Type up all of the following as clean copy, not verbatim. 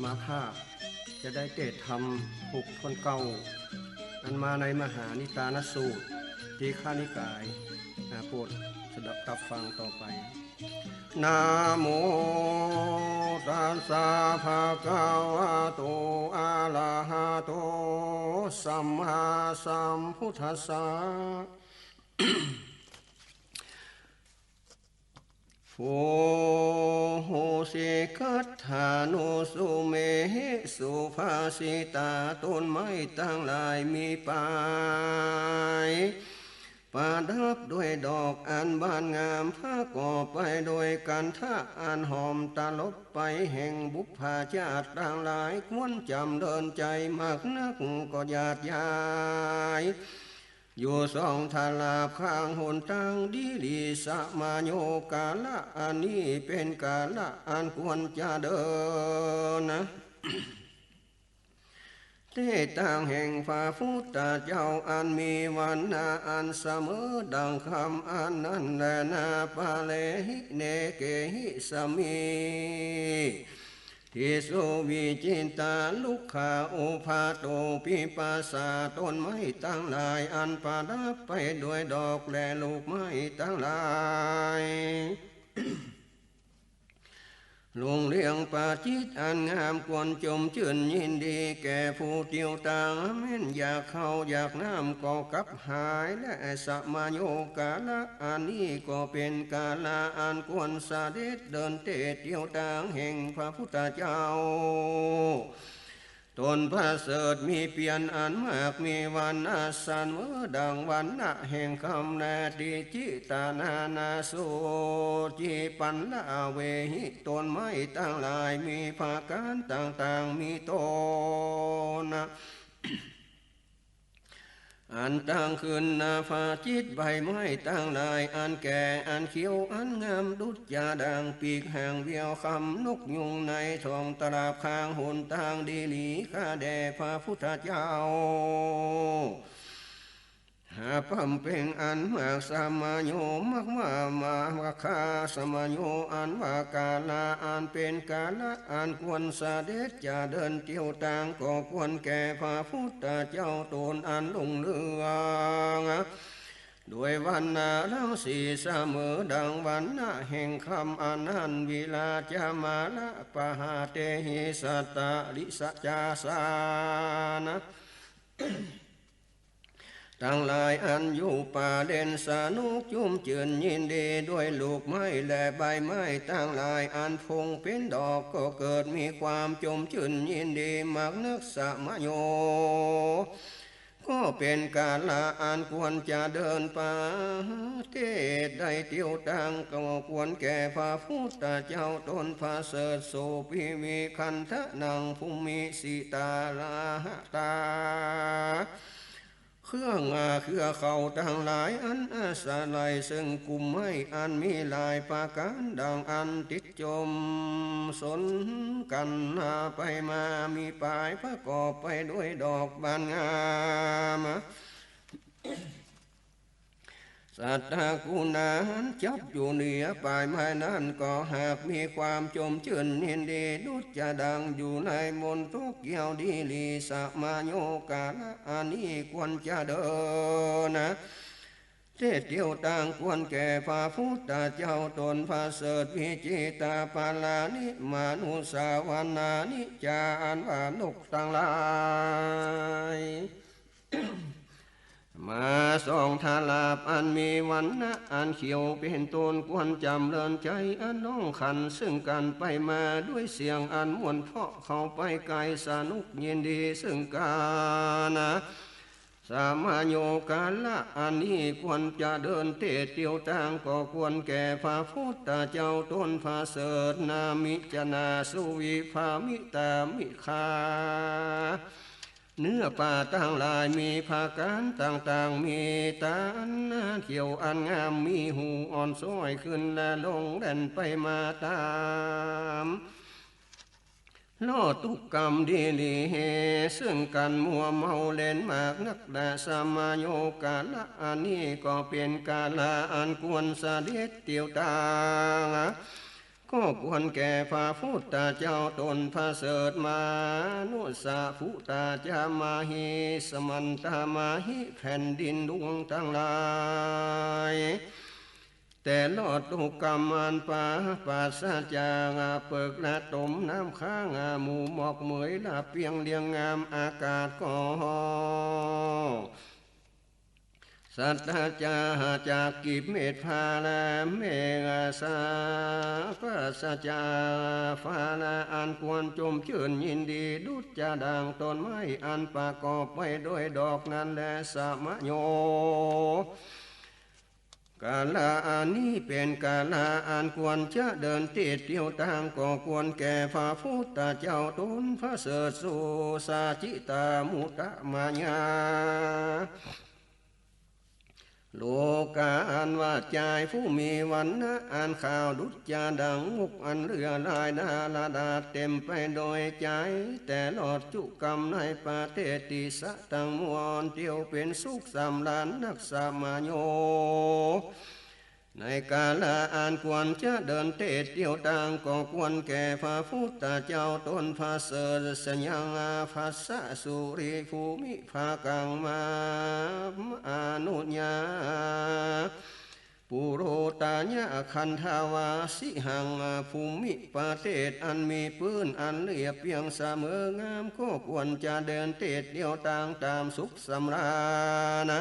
มาภาพจะได้เตธรรมหุกทนเก่าอันมาในมหานิตานสูตรทีฆานิกายโปรดสดับรับฟังต่อไปนะโมตัสสะภะคะวะโตอะระหะโตสัมมาสัมพุทธัสสะโภสิกัตถานุสุเมหิสุภาสิตาต้นไม้ตั้งหลายมีปลายประดับด้วยดอกอันบานงามผ้าก่อไปโดยกันท่าอันหอมตลบไปแห่งบุพาชาติต่างหลายควรจำเดินใจมากนักก็หยาดยายอยู่สองทาลาข้างหนทางดีลีสมาโยกาละอันนี้เป็นกาละอันควรจะเดินนะเทต่างแห่งพระพุทธเจ้าอันมีวันนาอันเสมอดังคำอันนั้นแลนาปาเลหิเนเกหิสมีทิสุวิจินตาลุกขาอุปาโตปิปัสสะต้นไม้ตั้งหลายอันประดับไปด้วยดอกและลูกไม้ตั้งหลายลุงเลี้ยงปาจิตอันงามควรจมชื่นยินดีแก่ผู้เที่ยวตางแม้นอยากเข้าอยากน้ำก็กลับหายและสมาโยกาละอันนี้ก็เป็นกาละอันควรเสด็จเดินเที่ยวตางแห่งพระพุทธเจ้าตนพระเสดมีเปลี่ยนอันมากมีวันอาสันเมื่อดังวันนะแห่งคำนาติจิตานานาสุจิปันละเวหิต้นไม้ตั้งหลายมีภาการต่างๆมีต้นอันตั้งขึ้นนาฟาจิตใบไม้ตั้งหลายอันแก่อันเขียวอันงามดุจยาด่างปีกห่างเวียวคำนกยุงในท้องตลาบข้างหนทางดีหลีข้าแด่พระพุทธเจ้าหาพัมเพ่งอันมากสมาโยมักมาคาสมาโยอันว่ากาลาอันเป็นกาละอันควรเสด็จจะเดินเที่ยวต่างก็ควรแก่พระพุทธเจ้าตนอันลุ่งเรืองด้วยวันนาทั้งสี่เสมอดังวันนาแห่งคำอันนั้นวิลาจามาละปะหาเตหิสัตตาลิสัจจาสานะทั้งหลายอันอยู่ป่าเด่นสนุกจุ่มเจือนยินดีด้วยลูกไม้และใบไม้ทั้งหลายอันพงเป็นดอกก็เกิดมีความจมชื่นยินดีมักนึกสมโยก็เป็นกาลอันควรจะเดินป่าเทศได้เที่ยวต่างก็ควรแก่พระพุทธเจ้าตนพระเสดโสภิมีคันทะนังภูมิสิตาลาหตาเครื่องเขาทั้งหลายอันอาศัยซึ่งกุมให้อันมีลายปาการดังอันติดจมสนกันไปมามีปลายประกอบไปด้วยดอกบานงามสัตตาคุณานจับอยู่เหนือปลายไม้นั้นก็หากมีความจมชื่นยินดีดุจจะดังอยู่ในมนทุกเกี่ยวดีลีสมาโยกาละอันนี้ควรจะเดินนะเที่ยวต่างควรแก่พระพุทธเจ้าตนพระเสดวิจิตาปาลานิมานุสาวนานิจาอันว่านกต่างหลายมาส่องทาลาบอันมีวันนะอันเขียวเป็นต้นควรจำเลินใจอันน้องขันซึ่งกันไปมาด้วยเสียงอันมวนเพาะเข้าไปไกลสนุกยินดีซึ่งกานะสามาโยกาละอันนี้ควรจะเดินเที่ยวต่างก็ควรแก่พระพุทธเจ้าตนพระเสดนามิจนาสุวิภามิตามิคาเนื้อป่าต่างหลายมีภาการต่างๆมีตาเขียวอันงามมีหูอ่อนซ้อยขึ้นและลงเด่นไปมาตามโลตุกกรรมดีลีเฮซึ่งกันมัวเมาเล่นมากนักแต่สมาโยกาละอันนี้ก็เป็นกาละอันควรเสด็จเที่ยวต่าง ก ก็ควรแก่พระพุทธเจ้าตนพระเสริฐมานุสาภุตาจามาหิสมันตามาหิแผ่นดินดวงทั้งหลายแต่ลอดตุกกรรมอันปาปัสสะจางเปิกละตมน้ำค้างหมู่หมอกเหมยละเปียงเลียงงามอากาศก็สัตตาจาจากกิบเมตพาลาเมฆาสาปัสสะจาฟาลาอันควรจมชื่นยินดีดุจจาดังต้นไม้อันประกอบไปด้วยดอกนั้นและสามะโยกาลาอันนี้เป็นกาลาอันควรจะเดินติดเที่ยวทางก็ควรแก่พระพุทธเจ้าตนพระเสริฐสุสาจิตามุตตะมายาโลกาอันว่าใจผู้มีวันนะอันข่าวดุจจาดังมุกอันเรือลายดาลาดาเต็มไปโดยใจแต่หลอดจุกรรมในปาเตติสะตังมวลเที่ยวเป็นสุขสำลานนักสามาโยในกาลอันควรจะเดินเตะเที่ยวต่างก็ควรแก่พระพุทธเจ้าตนพระเสริฐสัญญาภาษาสุริภูมิภากังมาอนุญาปุโรตาญะคันธาวาสิหังภูมิประเทศอันมีพื้นอันเรียบเพียงเสมองามก็ควรจะเดินเตะเที่ยวต่างตามสุขสำราญ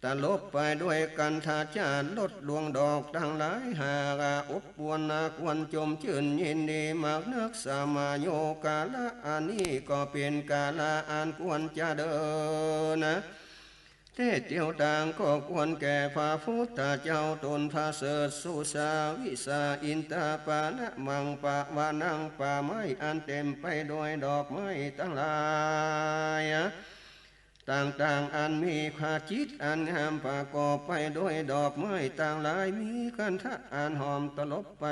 ตลบไปด้วยกันทาจารลดดวงดอกทั้งหลายหากอบปวนควรจมชื่นยินดีมากนักสมาโยกาละอันนี้ก็เป็นกาละอันควรจะเดินเทศเที่ยวต่างก็ควรแก่พระพุทธเจ้าตนพระเสริฐสุสาวิสาอินตาปานะมังปะวานังป่าไม้อันเต็มไปด้วยดอกไม้ทั้งหลายต่างๆอันมีภาจิตอันงามประกอบไปด้วยดอกไม้ต่างหลายมีกันทะอันหอมตลบไป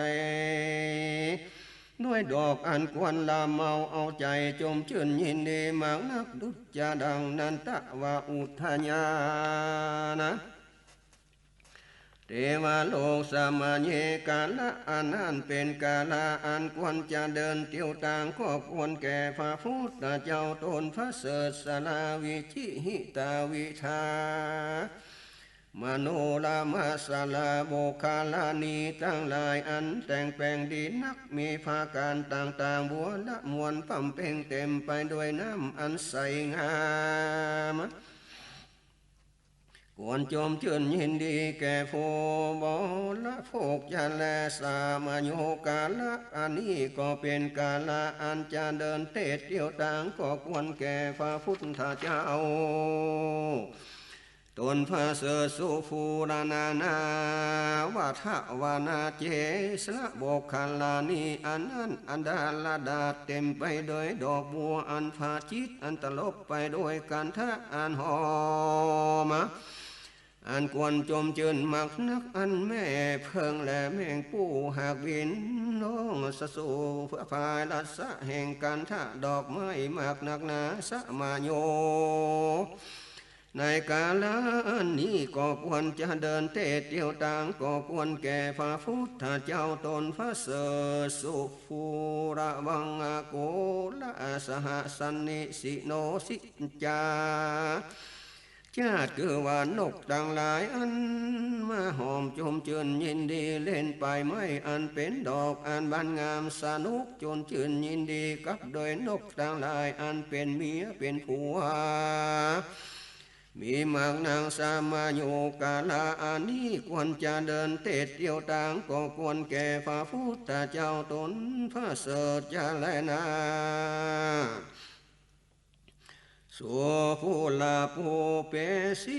ด้วยดอกอันควรลาเมาเอาใจจมชื่นยินดีมากนักดุจจาดังนันตะวาอุทญานะเทวโลกสมาเยกาละอันนั้นเป็นกาละอันควรจะเดินเที่ยวต่างก็ควรแก่พระพุทธเจ้าตนพระเสริฐสลาวิชิหิตาวิทามโนลามาสลาโบคาลานีทั้งหลายอันแต่งแปลงดีนักมีภาการต่างๆบัวละมวลปั่มเพ่งเต็มไปด้วยน้ำอันใสงามควรจมชื่นยินดีแก่ผู้บละโภกยันและสามโยกาละอันนี้ก็เป็นกาละอันจะเดินเตะเที่ยวต่างก็ควรแก่พระพุทธเจ้าตนพระเสริฐสุภูรานานาวาทวานาเจสละโบคาลานีอันนั้นอันดาลาดาเต็มไปด้วยดอกบัวอันผาจิตอันตลบไปด้วยกันทะอันหอมอันควรจมจืนมักนักอันแม่เพิงและแมงปูหากบินลงสสูเพื่อพายลัดสะแห่งกันทะดอกไม้มากนักหนาสะมาโยในกาลนี้ก็ควรจะเดินเตะเที่ยวต่างก็ควรแก่พระพุทธเจ้าตนพระเสริฐสุภูระวังโกละสหสันนิสิโนสิจาชาติคือว่านกต่างหลายอันมาหอมจมชื่นยินดีเล่นไปไม่อันเป็นดอกอันบานงามสนุกจนชื่นยินดีกับโดยนกต่างหลายอันเป็นเมียเป็นผัวมีมากนางสามาโยกาลาอันนี้ควรจะเดินเตะเที่ยวต่างก็ควรแก่พระพุทธเจ้าตนพระเสริฐจาแลนาสัวผู้ลาผู้เปสิ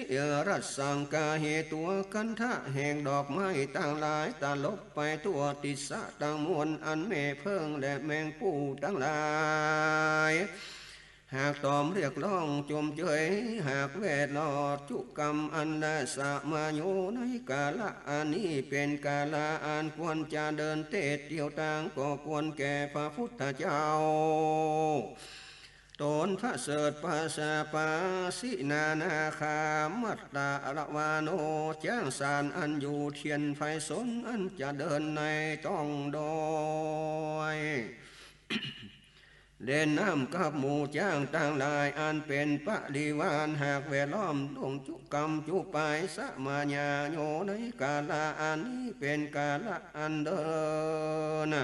รัสสังกาเหตัวกันทะแห่งดอกไม้ต่างหลายตลบไปตัวติสะต่างมวลอันแม่เพิงและแมงปูทั้งหลายหากตอมเรียกร้องจมเจยหากเวทลอดจุกรรมอันละสะมาโยในกาละอันนี้เป็นกาละอันควรจะเดินเตะเที่ยวต่างก็ควรแก่พระพุทธเจ้า ตนพระเสดภาษาปาสินานาคามัตตาอรวาโนจ้างสารอันอยู่เทียนไฟสนอันจะเดินในต้องดอยเล่นน้ำกับหมู่จ้างต่างลายอันเป็นปริวานหากแวดล้อมดวงจุกรรมจุปายสมาญาโยในกาลาอันนี้เป็นกาละอันเดิน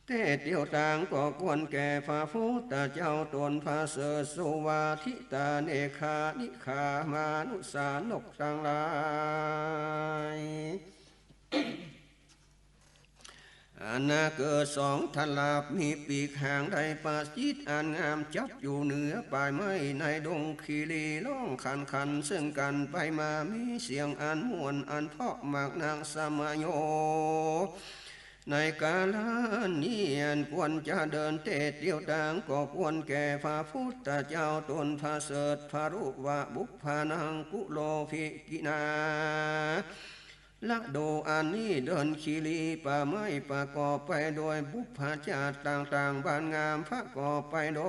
เทเตียวต่างก็ควรแก่พระพุทธเจ้าตนพระเสดสุวาทิตาเนคานิขามานุสานกต่างหลายอันนาเกิดสองทลาบมีปีกหางใดปาจิตอันงามจับอยู่เหนือปลายไม้ในดงคีรีร้องขันซึ่งกันไปมามีเสียงอันม่วนอันเพาะมากนางสมโยในกาลนี้อันควรจะเดินเตะเตียวต่างก็ควรแก่พระพุทธเจ้าตนพระเสดพระรูปวะบุพานังกุโลภิกินาละโดอันนี้เดินคีรีป่าไม้ประกอบไปโดยบุพชาติต่างๆบ้านงามพระกอบไปโด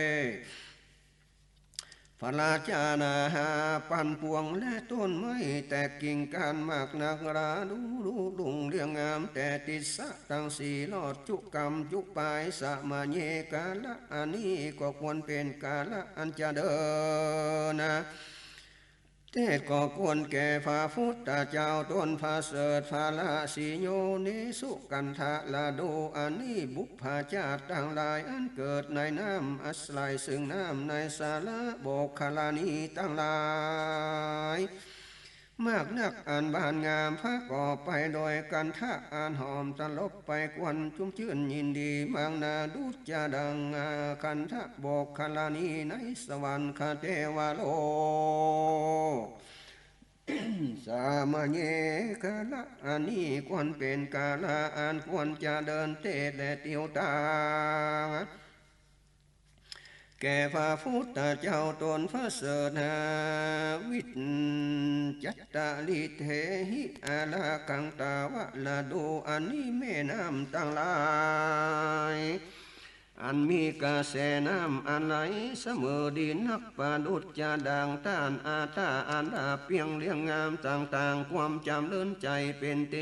ยพระราชานาหาปันปวงและต้นไม้แต่กิ่งการมากนักราดูลุงเรียงงามแต่ติดสะตั้งสีลอดจุกรรมจุปายสะมาเยกาละอันนี้ก็ควรเป็นกาละอันจะเดินนะเทศก็ควรแก่พระพุทธเจ้าตนพระเสดพระราสีโยนิสุกันทะละโดอันนี้บุพชาติต่างหลายอันเกิดในน้ำอาศัยซึ่งน้ำในสาระโบกคลานีต่างหลายมากนักอันบานงามพระก่อไปโดยกันทะอันหอมตลบไปกวนชุ่มชื่นยินดีบางนาดุจาดังกันทะโบกคลานีในสวรรค์คเทวโลสามาเยกาละอันนี้ควรเป็นกาละอันควรจะเดินเตะและเตียวตาแก่พระพุทธเจ้าตนพระเสดาวิจัตตาลิเทหิอาลากังตาวะละดูอันนี้แม่น้ำต่างหลายอันมีกระแสน้ำอันไหลเสมอดีนักประดุจจะดังต้านอาตาอันดาเพียงเลี้ยงงามต่างๆความจำเลื่อนใจเป็นเต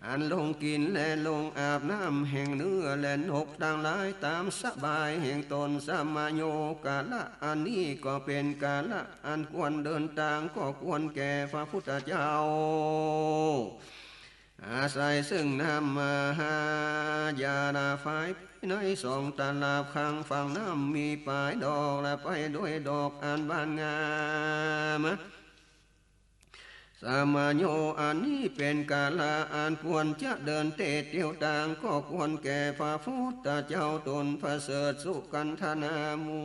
อันลงกินและลงอาบน้ำแห่งเนื้อและนกต่างหลายตามสบายแห่งตนสมาโยกาละอันนี้ก็เป็นกาละอันควรเดินทางก็ควรแก่พระพุทธเจ้าอาศัยซึ่งน้ำมหายาดาไฟในสองตลาบข้างฝั่งน้ำมีปลายดอกและไปด้วยดอกอันบานงามสามาโยอันนี้เป็นกาลาอันควรจะเดินเตะเตียวต่างก็ควรแก่พระพุทธเจ้าตนพระเสดสุกันธนามู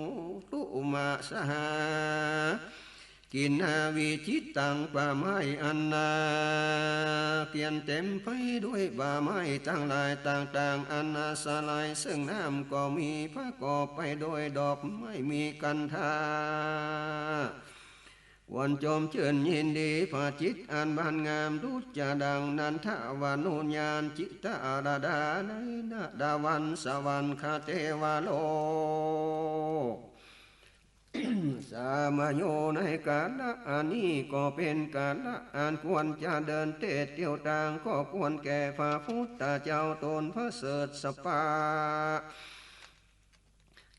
ตุมาสหากินนาวิจิตตังป่าไม้อันนาเกียนเต็มไปด้วยป่าไม้ตั้งหลายต่างๆอันนาสลายซึ่งน้ำก็มีพระกอบไปโดยดอกไม่มีกันทาวันจมเชิญยินดีพระจิตอันบานงามดุจาดังนันทวานุญาณจิตอาดาดาในนาดาวันสวรรคเทวโลสามาโยในกาละอันนี้ก็เป็นกาละอันควรจะเดินเตะเตียวต่างก็ควรแก่พระพุทธเจ้าตนพระเสดสปา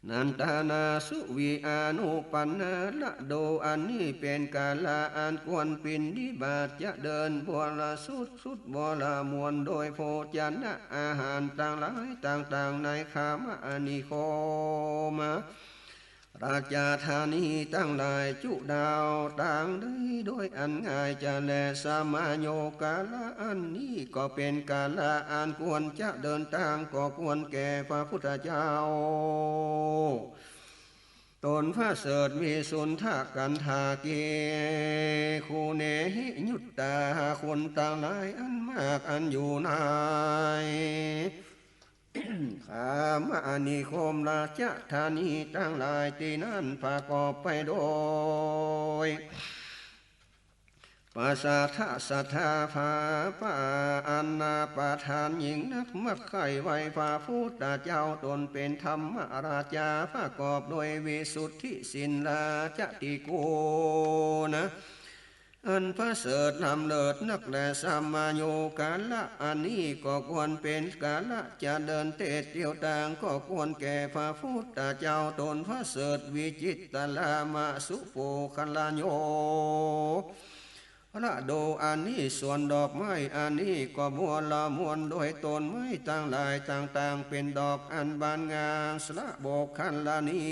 นันตานาสุวิอานุปันนาละโดอันนี้เป็นกาละอันควรปินดิบาตจะเดินบัวละสุดบัวละมวลโดยโภชนะอาหารต่างหลายต่างๆในคามอนิโคมราชาธานีตั้งหลายจุดาวต่างได้โดยอันง่ายจะแลสามาโยกาละอันนี้ก็เป็นกาละอันควรจะเดินทางก็ควรแก่พระพุทธเจ้าตนพระเสดมีสุนทากันทาเกคูเนหิยุตตาคนต่างหลายอันมากอันอยู่ในขามานิคมราชธานีตั้งหลายที่นั้นประกอบไปโดยต ปัสสะทะสัทธาภาปาอันนาปาทานหญิงนักมักไข่ไวพาพุทธเจ้าตนเป็นธรรมราชาประกอบด้วยวิสุทธิสินลาจติโกนะอันพระเสริฐลำเลิศนักและสัมมาโยกาละอันนี้ก็ควรเป็นกาละจะเดินเตะเที่ยวต่างก็ควรแก่พระพุทธเจ้าตนพระเสริฐวิจิตตลามาสุโภคัลลาโยละโดอันนี้ส่วนดอกไม้อันนี้ก็บัวละมวนโดยต้นไม้ต่างหลายต่างๆเป็นดอกอันบานงามสละโบกคันลานี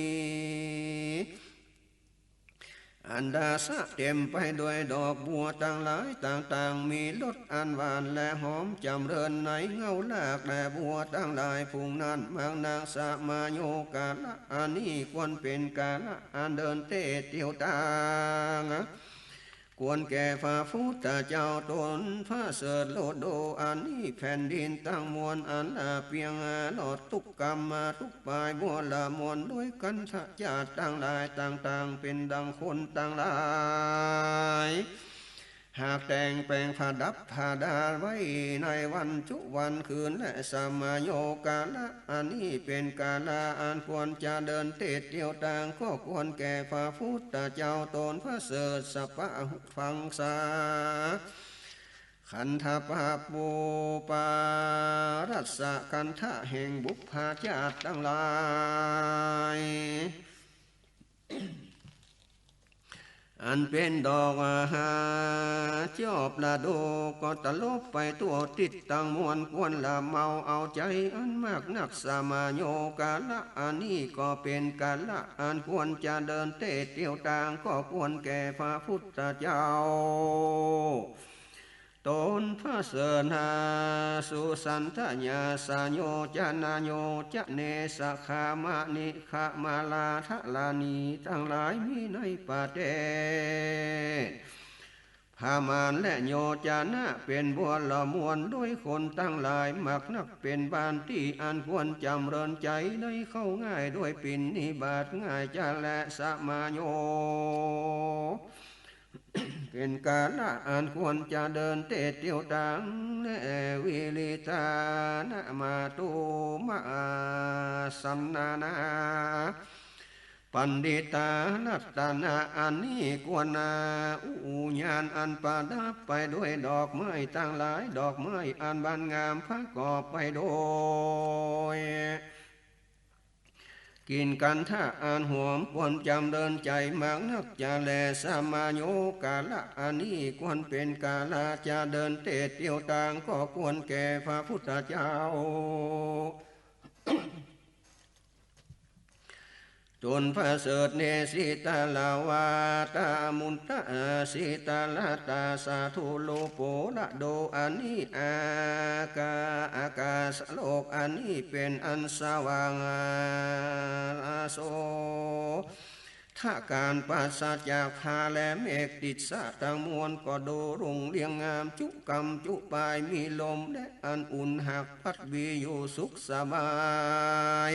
อันดาสะเต็มไปด้วยดอกบัวต่างหลายต่างๆมีรสอันหวานและหอมจำเริญในเงาลากและบัวต่างหลายพุงนั้นมางนางสะมาโยกาละอันนี้ควรเป็นกาละอันเดินเตะเที่ยวต่างควรแก่พระพุทธเจ้าตนพระเสริฐโลดโดอันนี้แผ่นดินตั้งมวลอันละเพียงหลอดทุกกรรมมาทุกปลายบัวละมวลด้วยกันทะญาติต่างหลายต่างๆเป็นดังคนต่างหลายหากแต่งแปลงผ้าดับผ้าดาไว้ในวันจุวันคืนและสมาโยกาละอันนี้เป็นกาละอันควรจะเดินเตะเที่ยวต่างก็ควรแก่พระพุทธเจ้าตนพระเสริฐสัพพะฟังสาขันธปาปูปารัสสะคันธะแห่งบุพภาชาติทั้งหลายอันเป็นดอกจอบละโดก็ตลบไปตัวติดตั้งมวลควรละเมาเอาใจอันมากนักสมาโยกาละอันนี้ก็เป็นกาละอันควรจะเดินเตะเที่ยวต่างก็ควรแก่พระพุทธเจ้าตนพระเสนาสุสันทญาสโยจนาโยจะเนสขามะนิขมาลาทลานีทั้งหลายมีในประเทศพามานและโยจานะเป็นบัวละมวนด้วยคนตั้งหลายมักนักเป็นบ้านที่อันควรจำเริญใจได้เข้าง่ายด้วยปิ่นนิบาตง่ายจะและสมาโยเป็นกาละอันควรจะเดินเตะเที่ยวต่างและวิลิตานะมาตุมาสัมนานาปันดิตาลัตตนาอันนี้ควรอุญาณอันประดับไปด้วยดอกไม้ต่างหลายดอกไม้อันบานงามประกอบไปโดยกินกันถ้าอ่านหวมควรจำเดินใจมากนักจะแลสมาโยกาละอันนี้ควรเป็นกาละจะเดินเตะเที่ยวต่างก็ควรแก่พระพุทธเจ้าจนพระเสริฐเนสิตาลาวาตามุนตาสิตาลาตาสาธุโลโปละโดอันนี้อากาศโลกอันนี้เป็นอันสว่างอาโสถ้าการปัสสะจากพาและเมฆติดสะต่างมวลก็ดูรุ่งเรียงงามจุกรรมจุปายมีลมและอันอุ่นหักพัดวีอยู่สุขสบาย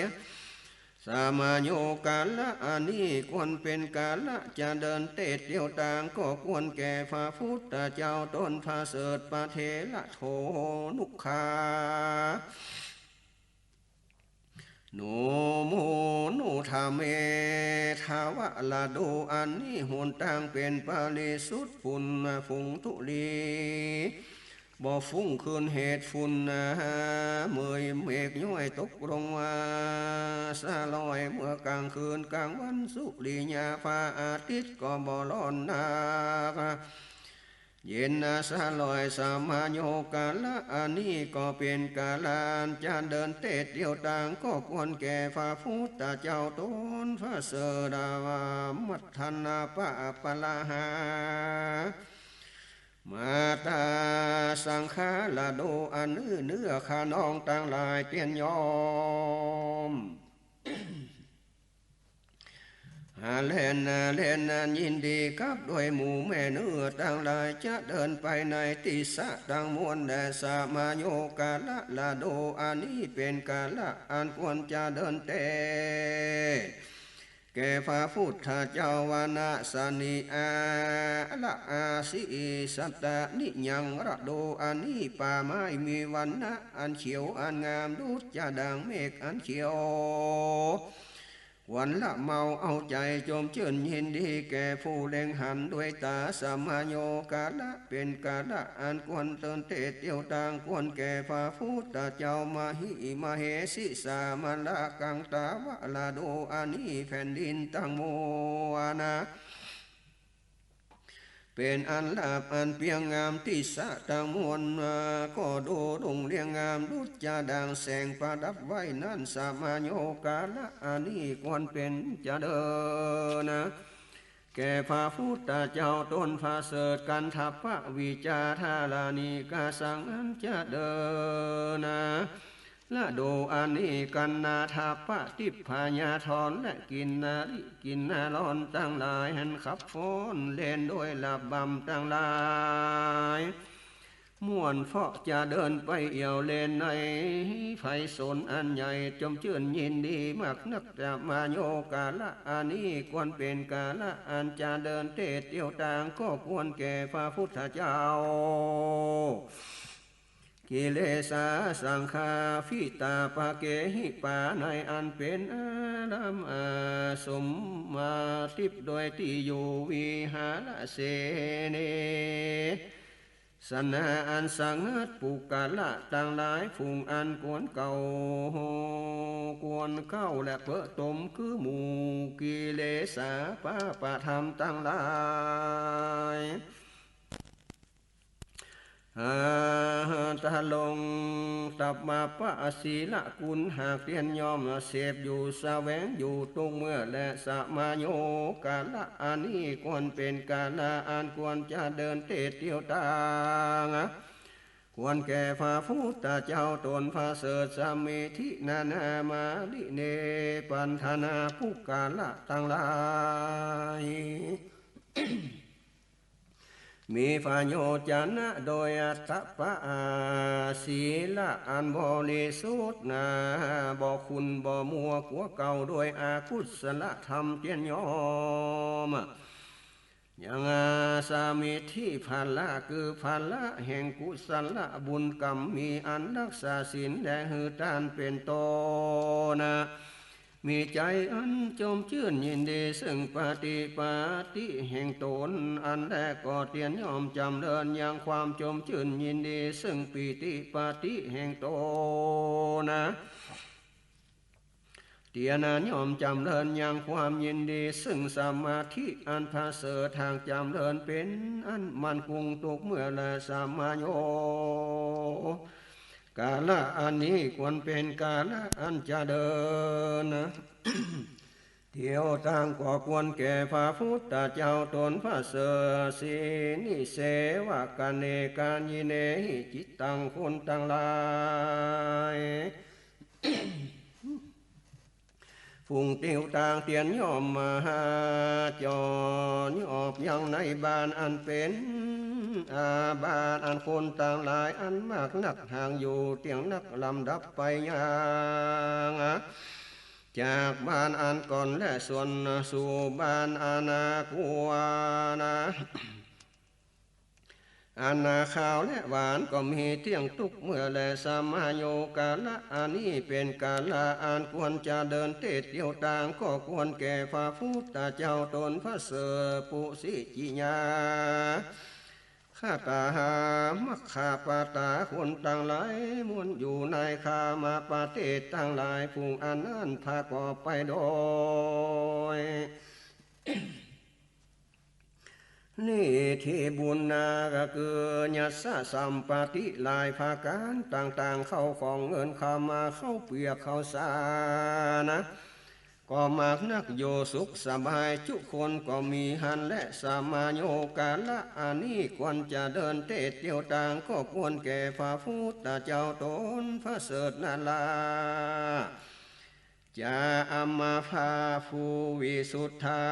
สามาโยกาละอันนี้ควรเป็นกาละจะเดินเตะเที่ยวต่างก็ควรแก่พระพุทธเจ้าตนพระเสริฐปเทระโทนุคาโนโมโนธาเมทาวะละโดอันนี้หนต่างเป็นปาริสุทธิ์ฝุ่นฝุ่งทุลีบ่ฟุ้งคืนเหตุฝุ่นเมื่อยเมฆย้อยตกลงมาสาลอยเมื่อกลางคืนกลางวันสุริยาฟ้าอาทิตย์ก็บ่ร้อนนักเย็นสาลอยสามาโยกาละอันนี้ก็เป็นกาลานจะเดินเตะเที่ยวต่างก็ควรแก่พระพุทธเจ้าตนพระเสดาวามัทนาปะปะละหามาตาสังฆาละโดอันเนื้อขาน้องต่างหลายเตียนยอมเล่นยินดีกับด้วยหมู่แม่เนื้อต่างหลายจะเดินไปในติสะต่างมวลแด่สามาโยกาละละโดอันนี้เป็นกาละอันควรจะเดินเตะแก ก่พระพุทธเจ้าวานาสนิอาละอาสิสัตตะนิยังระโดอันนี้ป่าไม้มีวันนะอันเขียวอันงามดุจจะดังเมฆอันเขียววันละเมาเอาใจจมชื่นยินดีแก่ผู้เล็งหันด้วยตาสมาโยกาละเป็นกาละอันควรเตือนเตเตียวต่างควรแก่พระพุทธเจ้ามาหิมาเหสิสามาละกังตาวะลาโดอานี้แผ่นดินตั้งโมนะเป็นอันลาบอันเปียงงามที่สะตางมวลก็ดูดงเรียงงามดุจจะดังแสงประดับไว้นั่นสามาโยกาละอันนี้ควรเป็นจะเดินนะแก่พระพุทธเจ้าต้นพระเสดกันทัพพระวิจาธาลานีกาสังอันจะเดินนะละโดอันนี้กันนาทาปะติพญาธรและกินนาริกินนาลอนตั้งหลายหันขับฟ้อนเล่นด้วยลาบบำตั้งหลายม่วนเพาะจะเดินไปเอี่ยวเล่นในไฟสนอันใหญ่จมชื่นยินดีมากนักจะมาโยกาละอันนี้ควรเป็นกาละอันจะเดินเตะเตียวต่างก็ควรแก่พระพุทธเจ้ากิเลสาสังขาฟิตาปะเกหิปาในอันเป็นอาดัมอาสมมาทิพย์โดยที่อยู่วิหารเสเนสนาอันสังหัดปุกาละต่างหลายฟุงอันกวนเก่ากวนเข้าและเพื่อตมคือหมู่กิเลสาปะปะธรรมต่างหลายตาลงตับมาปะศีละกุลหากเตียนยอมเสพอยู่แสวงอยู่ตรงเมื่อและสมาโยกาละอันนี้ควรเป็นกาละอันควรจะเดินเตะเตียวต่างควรแก่พระพุทธเจ้าตนพระเสดสามีทินานามาลิเนปันธนาภูกาละตั้งหลายมีพาโยจนะโดยอัตตปะศีละอันบริสุทธิ์นาบ่คุณบ่มัวกัวเก่าโดยอาคุศลธรรมเตียนยอมยังสามีที่ภาละคือภาละแห่งกุศลบุญกรรมมีอันรักษาศีลและหือตานเป็นโตนะมีใจอันจมชื่นยินดีซึ่งปฏิปาติแห่งตนอันแรกก็เตียนยอมจำเดินอย่างความจมชื่นยินดีซึ่งปิติปาติแห่งตนนะเตียนยอมจำเดินอย่างความยินดีซึ่งสมาธิอันพาเสดทางจำเดินเป็นอันมันคงตุกเมื่อละสมาโยกาละอันนี้ควรเป็นกาละอันจะเดินนะ เที่ยวทางก็ควรแก่พระพุทธเจ้าตนพระเสสีนิเสวะกันเนกายิเนหิจิตตังคนตั้งหลายฝุ่งติวต่างเตียนยอมมาจอนยอบยังในบ้านอันเป็นบ้านอันคนต่างหลายอันมากนักห่างอยู่เตียงนักลำดับไปยังจากบ้านอันก่อนและส่วนสู่บ้านอนาคตนะอันนาข้าวและหวานก็มีเที่ยงทุกเมื่อและสมาโยกาละอันนี้เป็นกาละอันควรจะเดินเตะเที่ยวต่างก็ควรแก่พระพุทธเจ้าตนพระเสดปุสิจิญาข้าตาหามัคคาปาตาคนต่างหลายมวนอยู่ในคามาปาเตต่างหลายผู้อันนั้นพากอบไปโดยนี่ที่บุญนาก็คือญัสสะสัมปติลายภาการต่างๆเข้าของเงินเข้ามาเข้าเปียกเข้าสานะก็มากนักโยสุขสบายทุกคนก็มีหันและสามาโยกาละอันนี้ควรจะเดินเตะเที่ยวต่างก็ควรแก่พระพุทธเจ้าตนพระเสดนาลาจาอัมมาภาภูวิสุทธา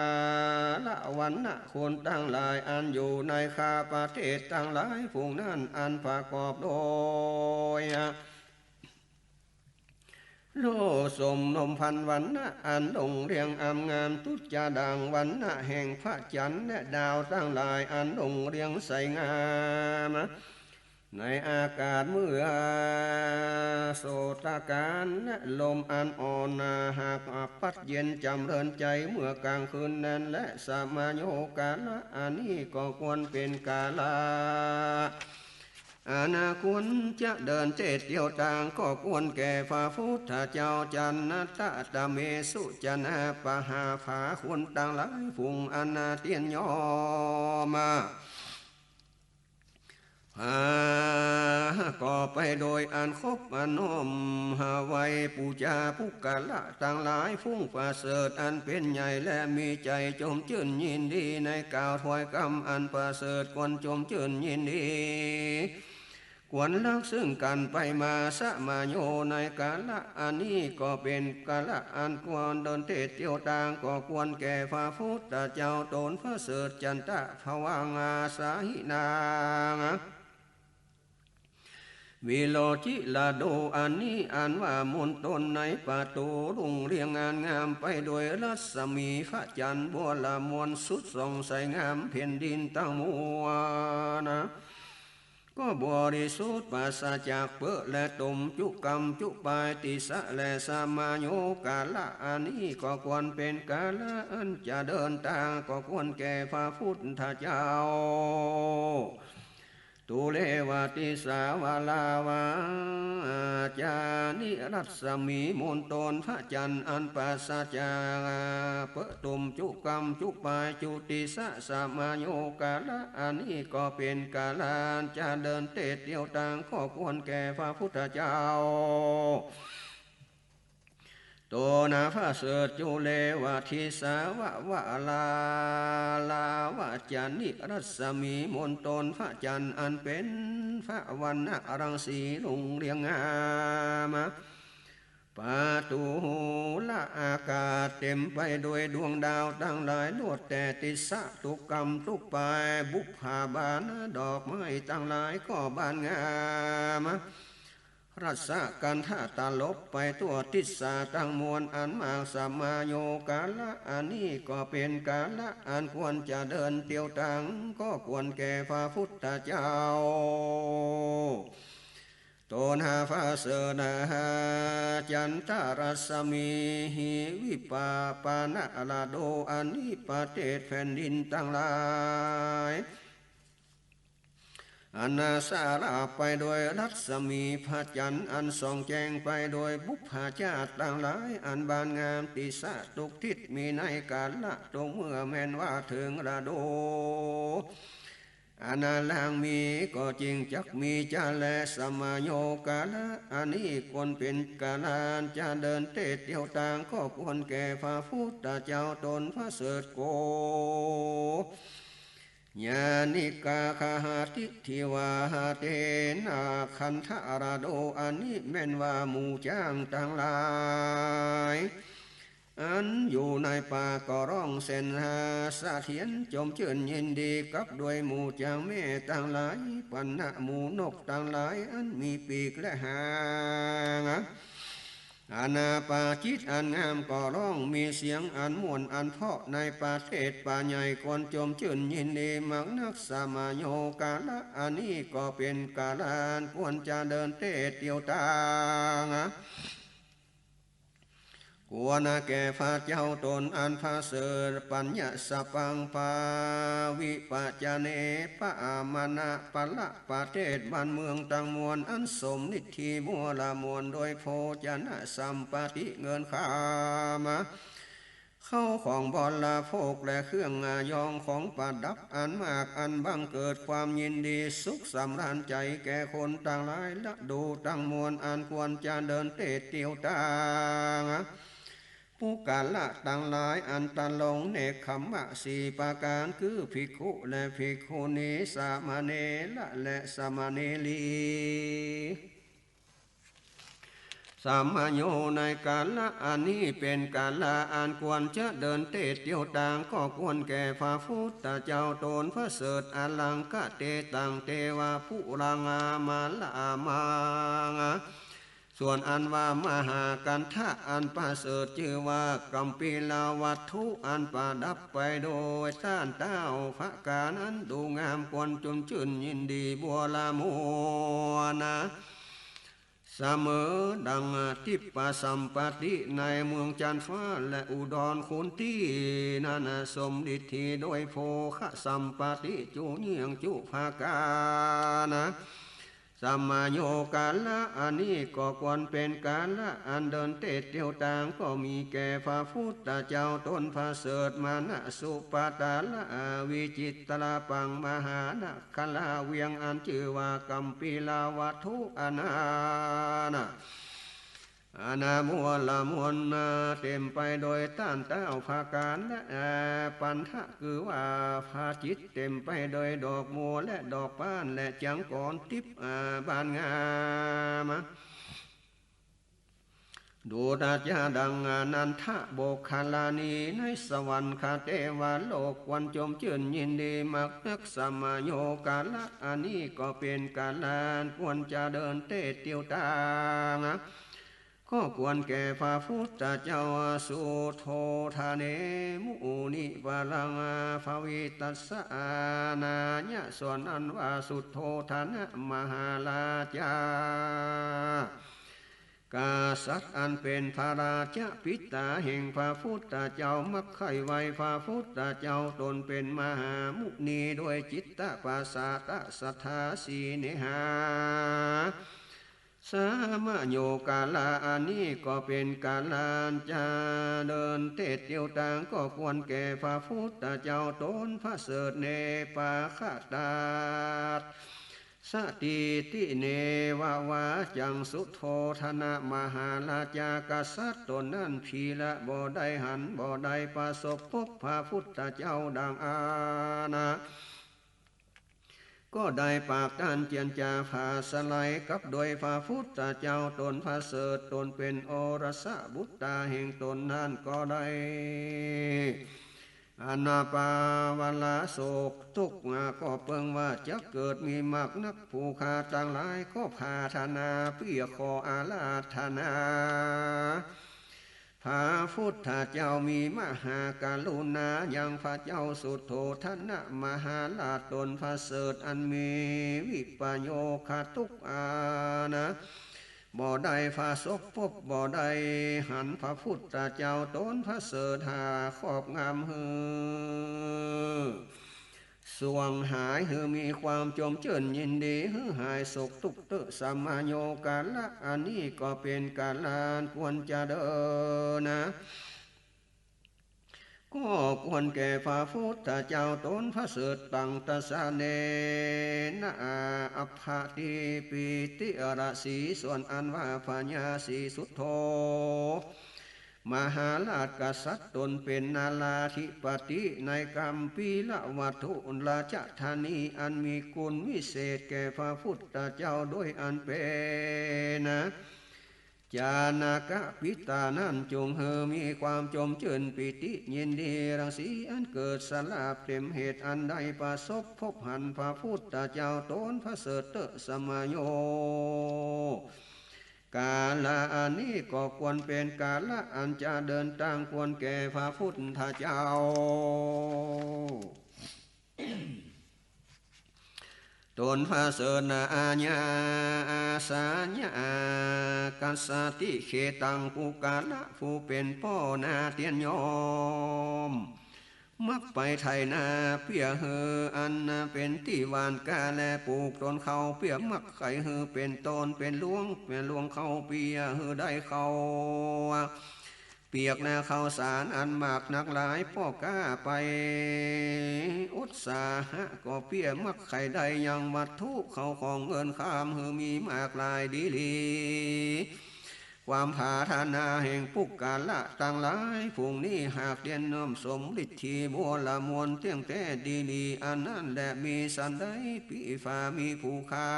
ละวันนะคนตั้งหลายอันอยู่ในคาประเทศตั้งหลายพวกนั้นอันประกอบโดย โลสมนมพันวันนะอันลงเรียงอำงามตุจาดังวันนะแห่งพระจันทร์และดาวตั้งหลายอันลงเรียงใสงามในอากาศเมื่อโสตการและลมอันอ่อนนาหากพัดเย็นจำเริญใจเมื่อกลางคืนนั้นและสามาโยกาละอันนี้ก็ควรเป็นกาลาอาณาควรจะเดินเจดเดียวต่างก็ควรแก่พระพุทธเจ้าจันนตะตะเมสุจันนาปหาภาควรต่างหลายฟุงอนาเตียนยอมาก็ไปโดยอันคบอันน้อมหาไว้ปูจาภุกะละต่างหลายฟุ้งประเสริฐอันเป็นใหญ่และมีใจจมชื่นยินดีในกล่าวถวายกรรมอันประเสริฐควรจมชื่นยินดีควรรักซึ่งกันไปมาสมาโยในกาละอันนี้ก็เป็นกาละอันควรเดินเทศเที่ยวต่างก็ควรแก่พระพุทธเจ้าตนพระเสริฐจันทะภวังอาสาหินางวิโลจิลาโดอันนี้อันว่ามนตนในประตูรุ่งเรียงงานงามไปโดยรัศมีพระจันทร์บัวละมวลสุดส่องใสงามแผ่นดินตั้งมัวนะก็บริสุทธิ์ปราศจากเปื้อและตุ่มจุกรรมจุปายติสะและสามาโยกาละอันนี้ก็ควรเป็นกาละอันจะเดินทางก็ควรแก่พระพุทธเจ้าตุเลวติสาวาลาวาจานิรัศมีมนตนพระจันทร์อันปราศจากเปตุมจุกรรมจุปายจุติสะสามาโยกาละอันนี้ก็เป็นกาลจะเดินเตเดียวต่างก็ควรแก่พระพุทธเจ้าโตนาพระเสดจุเลวะทิสาวะวะลาวะจานิรัศมีมนตนพระจันทร์อันเป็นพระวันนะรังสีลุงเรียงงามปาตูละอากาศเต็มไปด้วยดวงดาวตั้งหลายลวดแต่ติสะทุกกรรมทุกปายบุพภาบานดอกไม้ตั้งหลายก็บานงามรัศกันท่าตาลบไปตัวทิศาตั้งมวลอันมากสมาโยกาละอันนี้ก็เป็นกาละอันควรจะเดินเตียวตังก็ควรแก่พระพุทธเจ้าโตนาภาเสนาจันทรัสมีหิวิปาปานะลาโดอันนี้ประเทศแผ่นดินตั้งหลายอนาสาราไปโดยรัศมีพระจันทร์อันส่องแจ้งไปโดยบุพภาชาติต่างหลายอันบานงามติสะทุกทิศมีในกาละตรงเมื่อแม้นว่าถึงระโดอนาลังมีก็จริงจักมีจาและสมาโยกาละอันนี้ควรเป็นกาลานจะเดินเตเตียวต่างก็ควรแก่พระพุทธเจ้าตนพระเสดโกญาณิกาคาหาติทิวาเตนาคันธาราโดอันนี้แม่นว่าหมู่จ้างต่างหลายอันอยู่ในป่าก็ร้องเส้นหาสะเทียนจมชื่นยินดีกับด้วยหมู่จ้างแม่ต่างหลายปัญหาหมู่นกต่างหลายอันมีปีกและหางอาณาปาจิตอันงามก็ร้องมีเสียงอันม่วนอันเพาะในประเทศป่าใหญ่ควรจมชื่นยินดีมักนักสามาโยกาละอันนี้ก็เป็นกาลานควรจะเดินเตะเตียวตางควรแก่พระเจ้าตนอันพระเสดปัญญาสปังปาวิปัจเนปะมานะปะละประเทศบ้านเมืองต่างมวลอันสมนิธิมัวละมวลโดยโพจนะสัมปติเงินข้ามเข้าของบอลละโภกและเครื่องยองของประดับอันมากอันบังเกิดความยินดีสุขสำราญใจแก่คนต่างหลายละดูตั้งมวลอันควรจะเดินเตะเตียวตางผู้กาละต่างหลายอันตันลงเนกขมะสี่ประการคือภิกขุและภิกขุณีสามเณรและสามเณรีสามาโยในกาละอันนี้เป็นกาละอันควรจะเดินเตะเตียวต่างก็ควรแก่พระพุทธเจ้าตนพระเสดอลังกะเตตังเทวาผู้รังามาลามาง ส่วนอันว่ามหากันทะอันประเสริฐชื่อว่ากัมปีลาวัตถุอันประดับไปโดยต้านเต้าพระกานั้นดูงามควรจุนชื่นยินดีบัวละมัวนะเสมอดังทิพปสัมปติในเมืองจันทร์ฟ้าและอุดรคุณที่นั่นสมดิธีโดยโภคสัมปติจูเนียงจุภากานะสัมมาโยกาละอันนี้ก็ควรเป็นกาละอันเดินเตเตียวต่างก็มีแก่พระพุทธเจ้าต้นพระเสริฐมานะสุปตาละวิจิตรปังมหานะคลาเวียงอันชื่อว่ากัมปีลาวัตถุอนานะอาณามัวละมวลเต็มไปโดยต้านเต้าภาการและปันทะคือว่าภาจิตเต็มไปโดยดอกมัวและดอกป้านและจังก่อนทิพย์บานงามดูดาจาดังนันทะโบคาลานีในสวรรค์คาเทวโลกวันจมชื่นยินดีมักนักสมาโยกาละอันนี้ก็เป็นกาลานควรจะเดินเตเตียวตางก็ควรแก่พระพุทธเจ้าสุโธธาเนมุนิวาลังภวิตัสสะนาญะส่วนอันว่าสุโธธานะมหาลาจากาสัตอันเป็นพระราชปิตาแห่งพระพุทธเจ้ามักไขไว้พระพุทธเจ้าตนเป็นมหามุนีด้วยจิตตปัสสะตะสัทธาสีเนหาสามโยกาลาอันนี้ก็เป็นกาลานจะเดินเตเตียวต่างก็ควรแก่พระพุทธเจ้าตนพระเสริฐเนปาคตาสติติเนวาวาจังสุโธธนะมหาลาจากษัตริย์ตนนั้นพีละบ่ได้หันบ่ได้ประสบพบพระพุทธเจ้าดังอานะก็ได้ปากด้านเจียนจาผาสไลกับโดยพระพุทธเจ้าตนพระเสริฐตนเป็นโอรสบุตรแห่งตนนั้นก็ได้อนาปาวลาโศกทุกข์ก็เปิงว่าจะเกิดมีมากนักผู้ขาต่างหลายก็พาธนาเพียขออาราธนาพระพุทธเจ้ามีมหากรุณาอย่างพระเจ้าสุโธทนะมหาลาตนพระเสริฐอันมีวิปโยคทุกอานะบ่ได้พระศพพบบ่ได้หันพระพุทธเจ้าตนพระเสริฐหาครอบงามหือสวงหายหือมีความจมเจินยินดีหือหายโศกทุกข์เตสัมมาโยกาละอันนี้ก็เป็นกาลานควรจะเดินนะก็ควรแก่พระพุทธเจ้าตนพระเสริฐตังตสาเนนะอัปภาติปิติอรสีส่วนอันว่าพญาสีสุทโธมหาราชกษัตริย์ตนเป็นนาลาธิปติในกัมพีละวัตถุราชธานีอันมีกุลวิเศษแก่พระพุทธเจ้าโดยอันเป็นนะจานากะปิตานั้นจงเฮมีความจมชื่นปิติยินดีรังสีอันเกิดสลาบเต็มเหตุอันใดประสบพบหันพระพุทธเจ้าตนพระเสริฐเตสมาโยกาละอันนี้ก็ควรเป็นกาละอันจะเดินทางควรแก่พระพุทธเจ้าตนพระเสริฐนาญาอาสาญากัสสติเขตังผู้กาละผู้เป็นพ่อนาเตียนยอมมักไปไทยนาเปียเฮออันเป็นที่วานกาและปลูกต้นเขาเปียมักไข่เฮอเป็นต้นเป็นหลวงเขาเปียเฮอได้เขาเปียกนาข้าวสารอันมากนักหลายพ่อกล้าไปอุตสาหะก็เปียมักไข่ได้ยังวัตถุเขาของเงินข้ามเฮอมีมากลายดีลีความผาธานาแห่งปุกกาละต่างหลายพรุ่งนี้หากเดียนน้อมสมฤทธิบัวละมวลเที่ยงแต่ดีลีอันนั้นและมีสันได้ปีฟ้ามีผู้คา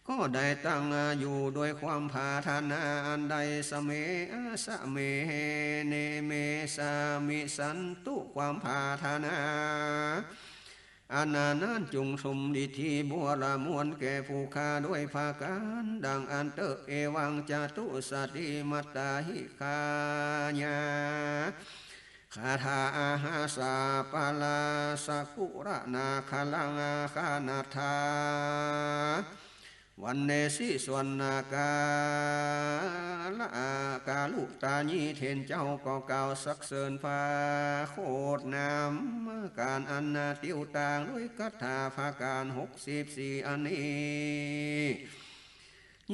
ก็ได้ตั้งอยู่โดยความผาธานาอันใดสเมสะเมเนเมสามิสันตุความผาธานา อานานั้นจุงสมดิทีบัวละมวลแก่ผู้คาด้วยภาการดังอันเตเอวังจตุสติมัตตาหิคาญาคาถาอาหาสาปาลาสกุระนาคลังอาคานาธาวันเนสิสวนนากาละกาลุตาญีเทนเจ้าก็เก่าสักเสินฟ้าโคดน้ำการอันนาติวต่างด้วยกัตถาภาการ64อันนี้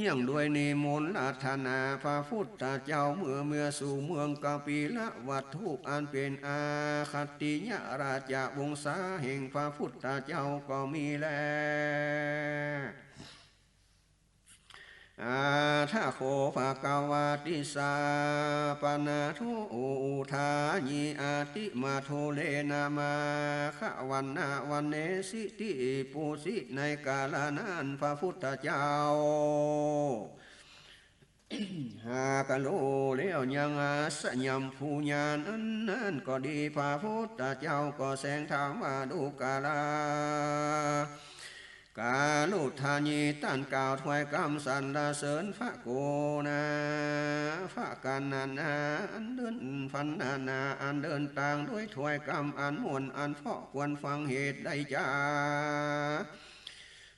ยังด้วยนิมนต์อาธนาพระพุทธเจ้าเมื่อสู่เมืองกาปีละวัตถุอันเป็นอาคติยราชวงศาแห่งพระพุทธเจ้าก็มีแล้วถ้าโคภาคาวาติสาปนาทุอุทาญิอาติมาโทเลนามาขวันนาวันเนสิติปุสิในกาลนั้นพระพุทธเจ้าหากโลเลี้ยวยังสัญญมภูญาณนั้นก็ดีพระพุทธเจ้าก็แสงธรรมว่าดูกาลากาลุธานีตันกล่าวถวายกรรมสรรเสริญพระโกนาพระกันนาอันเดินฟันนาอันเดินต่างด้วยถวายกรรมอันมวลอันเพาะควรฟังเหตุใดจ้า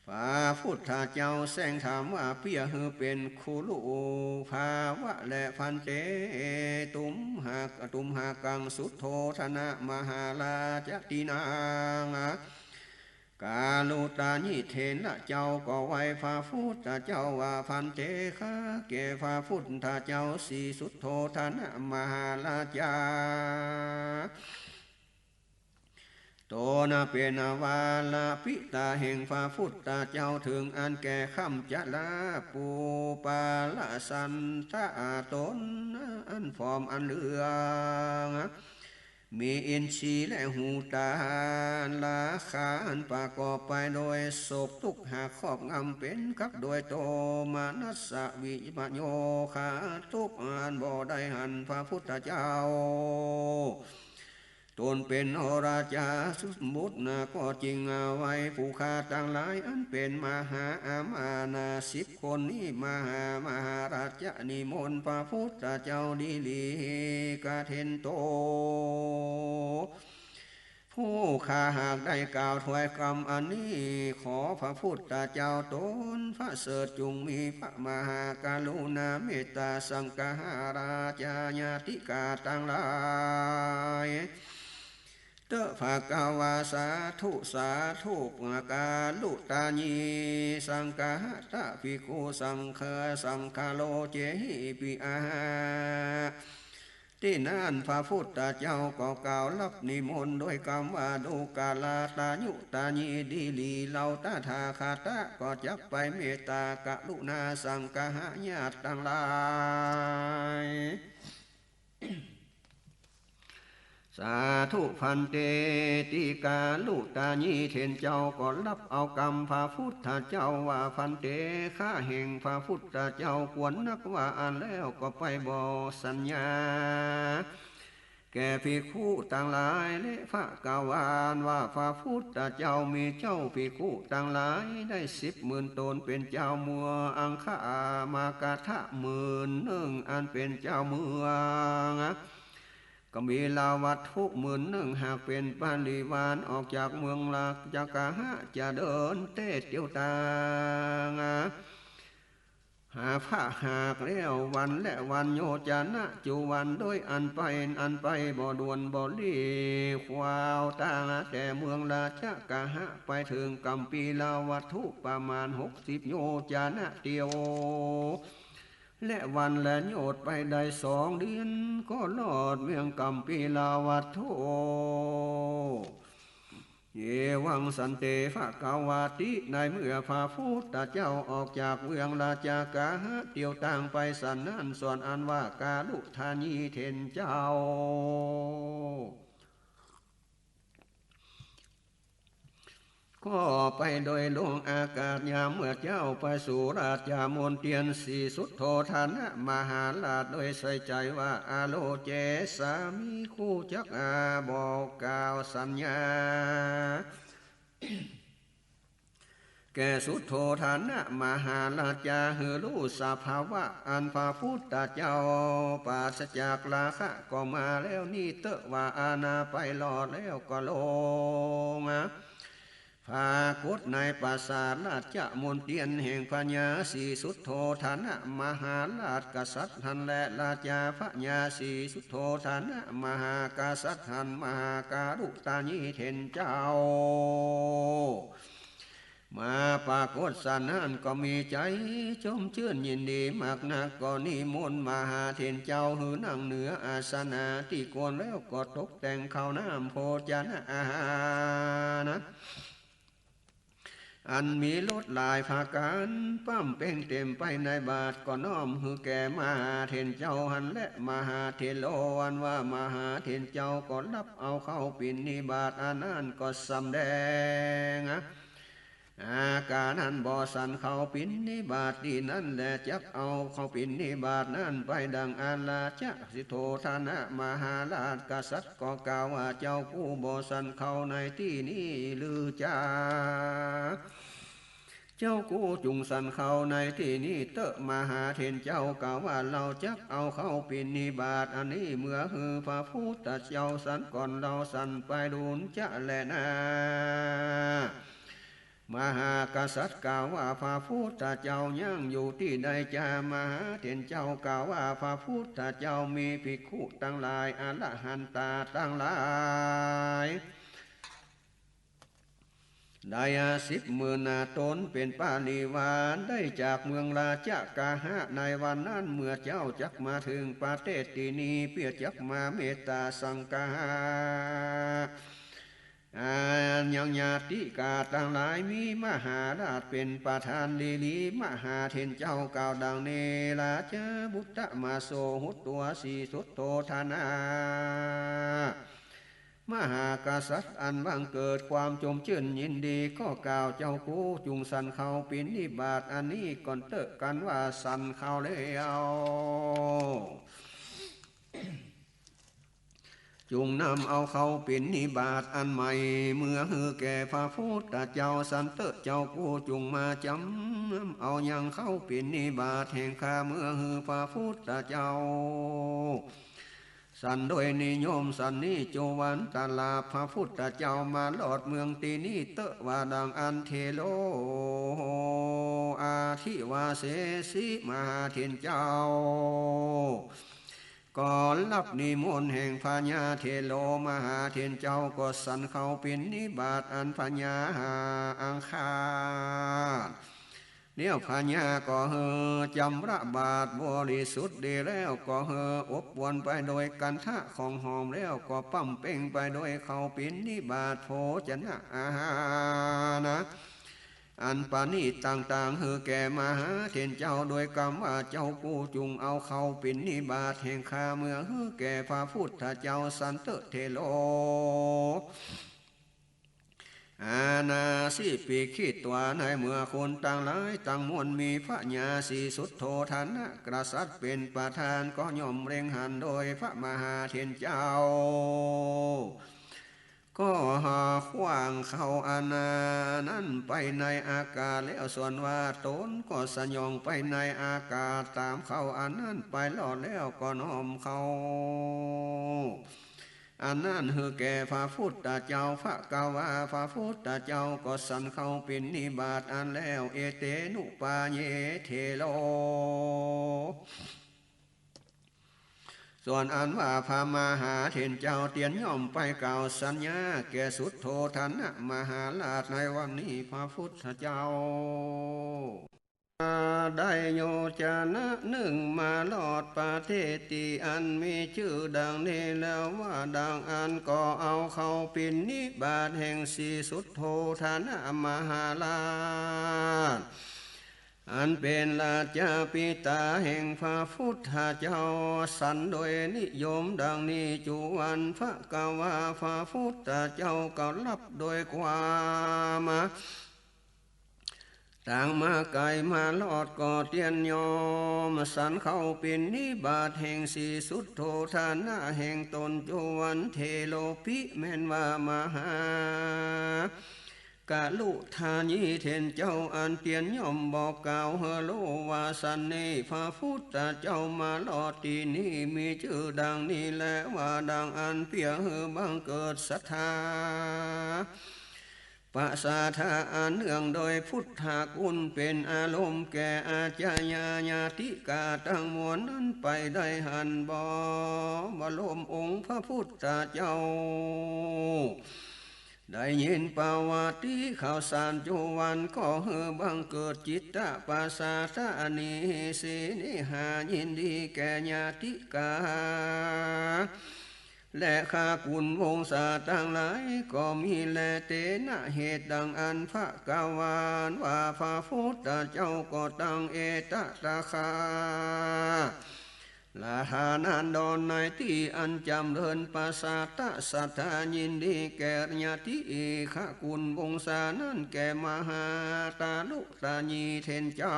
พระพุทธเจ้าแสงถามว่าเปียหือเป็นคุลุภาวะและพันเตตุมหากังสุทโธธนะมหาลาจตินางกาลุตาญิเทนะเจ้าก็ไว้พระพุทธเจ้าว่าพันเตคะแก่พระพุทธเจ้าสีสุทโธธนะมหาลาจาโตนะเป็นวาลาปิตาแห่งพระพุทธเจ้าถึงอันแก่คำจะลาปูปาละสันตะตนอันฟอมอันเหลืองมีอินทรีย์และหูตาลาขานประกอบไปโดยศพทุกหาครอบงำเป็นกับโดยโตมานัสสวิปโยขาทุกอันบ่ได้หันพระพุทธเจ้าตนเป็นโอราชาสุมุตนะก็จริงเอาไว้ผู้ข้าต่างหลายอันเป็นมหาอามานา10 คนนี้มหาราชนิมนต์พระพุทธเจ้าดิลีกาเทนโตผู้ข้าหากได้กล่าวถวายกรรมอันนี้ขอพระพุทธเจ้าตนพระเสด็จจงมีพระมหากรุณาเมตตาสังฆราชญาติกาต่างหลายเตภะกาวาสาธุกาลุตานีสังฆะตะภิกขุสังฆโลเจหิปิอาที่นั่นพระพุทธเจ้าก็กล่าวรับนิมนต์ด้วยคำว่าดูกาลาตายุตานีดีลีเหล่าตถาคตก็จักไปเมตตากรุณาสังฆะญาติทั้งหลายสาธุพันเตติกาลุตาญีเทนเจ้าก็รับเอากรรมพระพุทธเจ้าว่าพันเตข้าแห่งพระพุทธเจ้าควรนักว่าอันแล้วก็ไปบอกสัญญาแก่ภิกขุต่างหลายและพระกาวานว่าพระพุทธเจ้ามีเจ้าภิกขุต่างหลายได้10,000 ตนเป็นเจ้าเมืองอังคามากาทะ11,000อันเป็นเจ้าเมืองก็มีลาวัตถุ11,000หากเป็นปาริวารออกจากเมืองลักจักหะจะเดินเตเตียวตางหาพระหากเลี้ยววันและวันโยจนะจุวันด้วยอันไปบ่ดวนบ่ลีควาวตางแต่เมืองราชกะหะไปถึงกัมปีลาวัตถุประมาณ60 โยจนะเตียวและวันและโยดไปได้2 เดือนก็ลอดเมืองกัมปีลาวัตถุเยวังสันเตภะกาวาติในเมื่อพระพุทธเจ้าออกจากเมืองราชกะหะเตียวต่างไปสันนั้นส่วนอันว่ากาลุธานีเทนเจ้าก็ไปโดยลวงอากาศยามเมื่อเจ้าไปสู่ราชมนเทียนสีสุทโธธนะมหาราชโดยใส่ใจว่าอาโลเจสามีคู่จักบอกกล่าวสัญญา แก่สุดโทฐานะมหาราชาหือรู้สภาวะอันพระพุทธเจ้าปราศจากราคะก็มาแล้วนี่เตอะว่าอาณาไปหลอดแล้วก็ลงพากฏในปราสาทราชมนเตียนแห่งพญาสีสุดโทฐานะมหาราชกษัตริย์หันและราชาพญาสีสุดโทฐานะมหากษัตริย์หันมหาการุตานีเทนเจ้ามาปรากฏสานานก็มีใจชมชื่นยินดีมากนักก็นิมนต์มหาเทนเจ้าหือนั่งเหนืออาสนะที่กวนแล้วก็ตกแต่งข้าวน้ำโภชนะอาหารนะอันมีลดลายภาการปั้มเป่งเต็มไปในบาทก็น้อมหือแก่มหาเทนเจ้าหันและมหาเทโลวันว่ามหาเทนเจ้าก็รับเอาเข้าปิณนิบาตอันนั้นก็สำแดงอาการนั้นบ่สันเขาปิณนิบาตดีนั้นแหละจักเอาเขาปิณนิบาตนั้นไปดังอาลาจะสิโธธนะมหาราชกษัตริย์ก็กล่าวว่าเจ้าผู้บ่สันเขาในที่นี้ลือจาเจ้ากูจุงสันเขาในที่นี้เตอะมหาเทนเจ้ากล่าวว่าเราจักเอาเข้าปิณนิบาตอันนี้เมื่อฮือพระพุทธเจ้าสันก่อนเราสันไปดูนจะแลนามหากษัตริย์กล่าวว่าพระพุทธเจ้ายังอยู่ที่ใดจามหาเถรเจ้ากล่าวว่าพระพุทธเจ้ามีภิกขุตั้งหลายอรหันตาตั้งหลายได้10,000 นาตนเป็นปาลิวานได้จากเมืองราชกาหะในวันนั้นเมื่อเจ้าจักมาถึงประเทศที่นี้เพื่อจักมาเมตตาสังฆายังญาติกาต่างหลายมีมหาราชเป็นประธานลีมหาเทนเจ้ากล่าวดังเนราชบุตรมาโสหุตตัวสีสุดโตธนามหากษัตริย์อันบังเกิดความจมชื่นยินดีก็กล่าวเจ้ากูจุงสันเขาปิณนิบาตอันนี้ก่อนเตอะกันว่าสันเขาแล้วจุงนำเอาเขาปิณนิบาตอันใหม่เมื่อฮือแก่พระพุทธเจ้าสันเตอะเจ้ากูจุงมาจำเอายังเข้าปิณนิบาตแห่งข้าเมื่อฮือพระพุทธเจ้าสันโดยนิยมสันนิโจวันตลาพระพุทธเจ้ามาหลอดเมืองตีนี้เตอะว่าดังอันเทโลอาทิวาเสสิมหาเถรเจ้าก่อนรับนิมนต์แห่งพญาเทโลมหาเถรเจ้าก็สันเขาปิณนิบาตอันพญาอังคารเนี่ยพญาก็เฮจำระบาทบริสุทธิ์ดีแล้วก็เฮอบวนไปโดยกันทะของหอมแล้วก็ปั้มเป่งไปโดยเขาปิณนิบาตโภชนะอาหารนะอันปานีต่างๆเฮแก่มหาเถรเจ้าโดยกรรมว่าเจ้ากูจุงเอาเขาปิณนิบาตแห่งข้าเมื่อเฮแก่พระพุทธเจ้าสันเตเทโลอาณาสิปีขีดตัวในเมื่อคนต่างหลายต่างมวลมีพระญาสีสุดโทธนะกษัตริย์เป็นประธานก็ย่อมเร่งหันโดยพระมหาเถรเจ้าก็หาขว้างเข้าอาณานั้นไปในอากาศแล้วส่วนว่าตนก็สยองไปในอากาศตามเข้าอันนั้นไปหลอดแล้วก็น้อมเข้าอันนั้นคือแก่พระพุทธเจ้าพระกาวาพระพุทธเจ้าก็สันเข้าปิณนิบาตอันแล้วเอเตนุปาเยเทโลส่วนอันว่าพระมหาเถรเจ้าเตียนย่อมไปกล่าวสัญญาแก่สุดโทธนะมหาราชในวันนี้พระพุทธเจ้าได้โยจนะหนึ่งมาลอดประเทศที่อันมีชื่อดังนี้แล้วว่าดังอันก็เอาเขาปิณนิบาตแห่งสีสุดโทธนะมหาราชอันเป็นราชาปิตาแห่งพระพุทธเจ้าสันโดยนิยมดังนี้จุวันพระกาวาพระพุทธเจ้าก็รับโดยความต่างมาไกลมาลอดก่อเตียนยอมสันเข้าปิณนิบาตแห่งสีสุดโทธนะแห่งตนจุวันเทโลปิแม่นว่ามหา กะลุธานีเทนเจ้าอันเตียนย่อมบอกกล่าวเฮโลวาสันนีพระพุทธเจ้ามาลอดตีนี้มีชื่อดังนี้และว่าดังอันเปียเฮบังเกิดศรัทธาปะสาทาอันเนื่องโดยพุทธาคุณเป็นอารมณ์แก่อาจารญาติกาตั้งมวลนั้นไปได้หันบ่บรมองค์พระพุทธเจ้าได้ยินปาวาติข่าวสารจุวันก็เฮบังเกิดจิตตะปาสาทานิสีนิหายินดีแก่ญาติกาและข้ากุลวงศาตั้งหลายก็มีแลเตนะเหตุดังอันพระกาวานว่าพระพุทธเจ้าก็ตั้งเอตตะคาลาหานานดอนในที่อันจำเริญปาสาตะสัทธายินดีแก่ญาติข้ากุลวงศานั้นแก่มหาตาลุตานีเทนเจ้า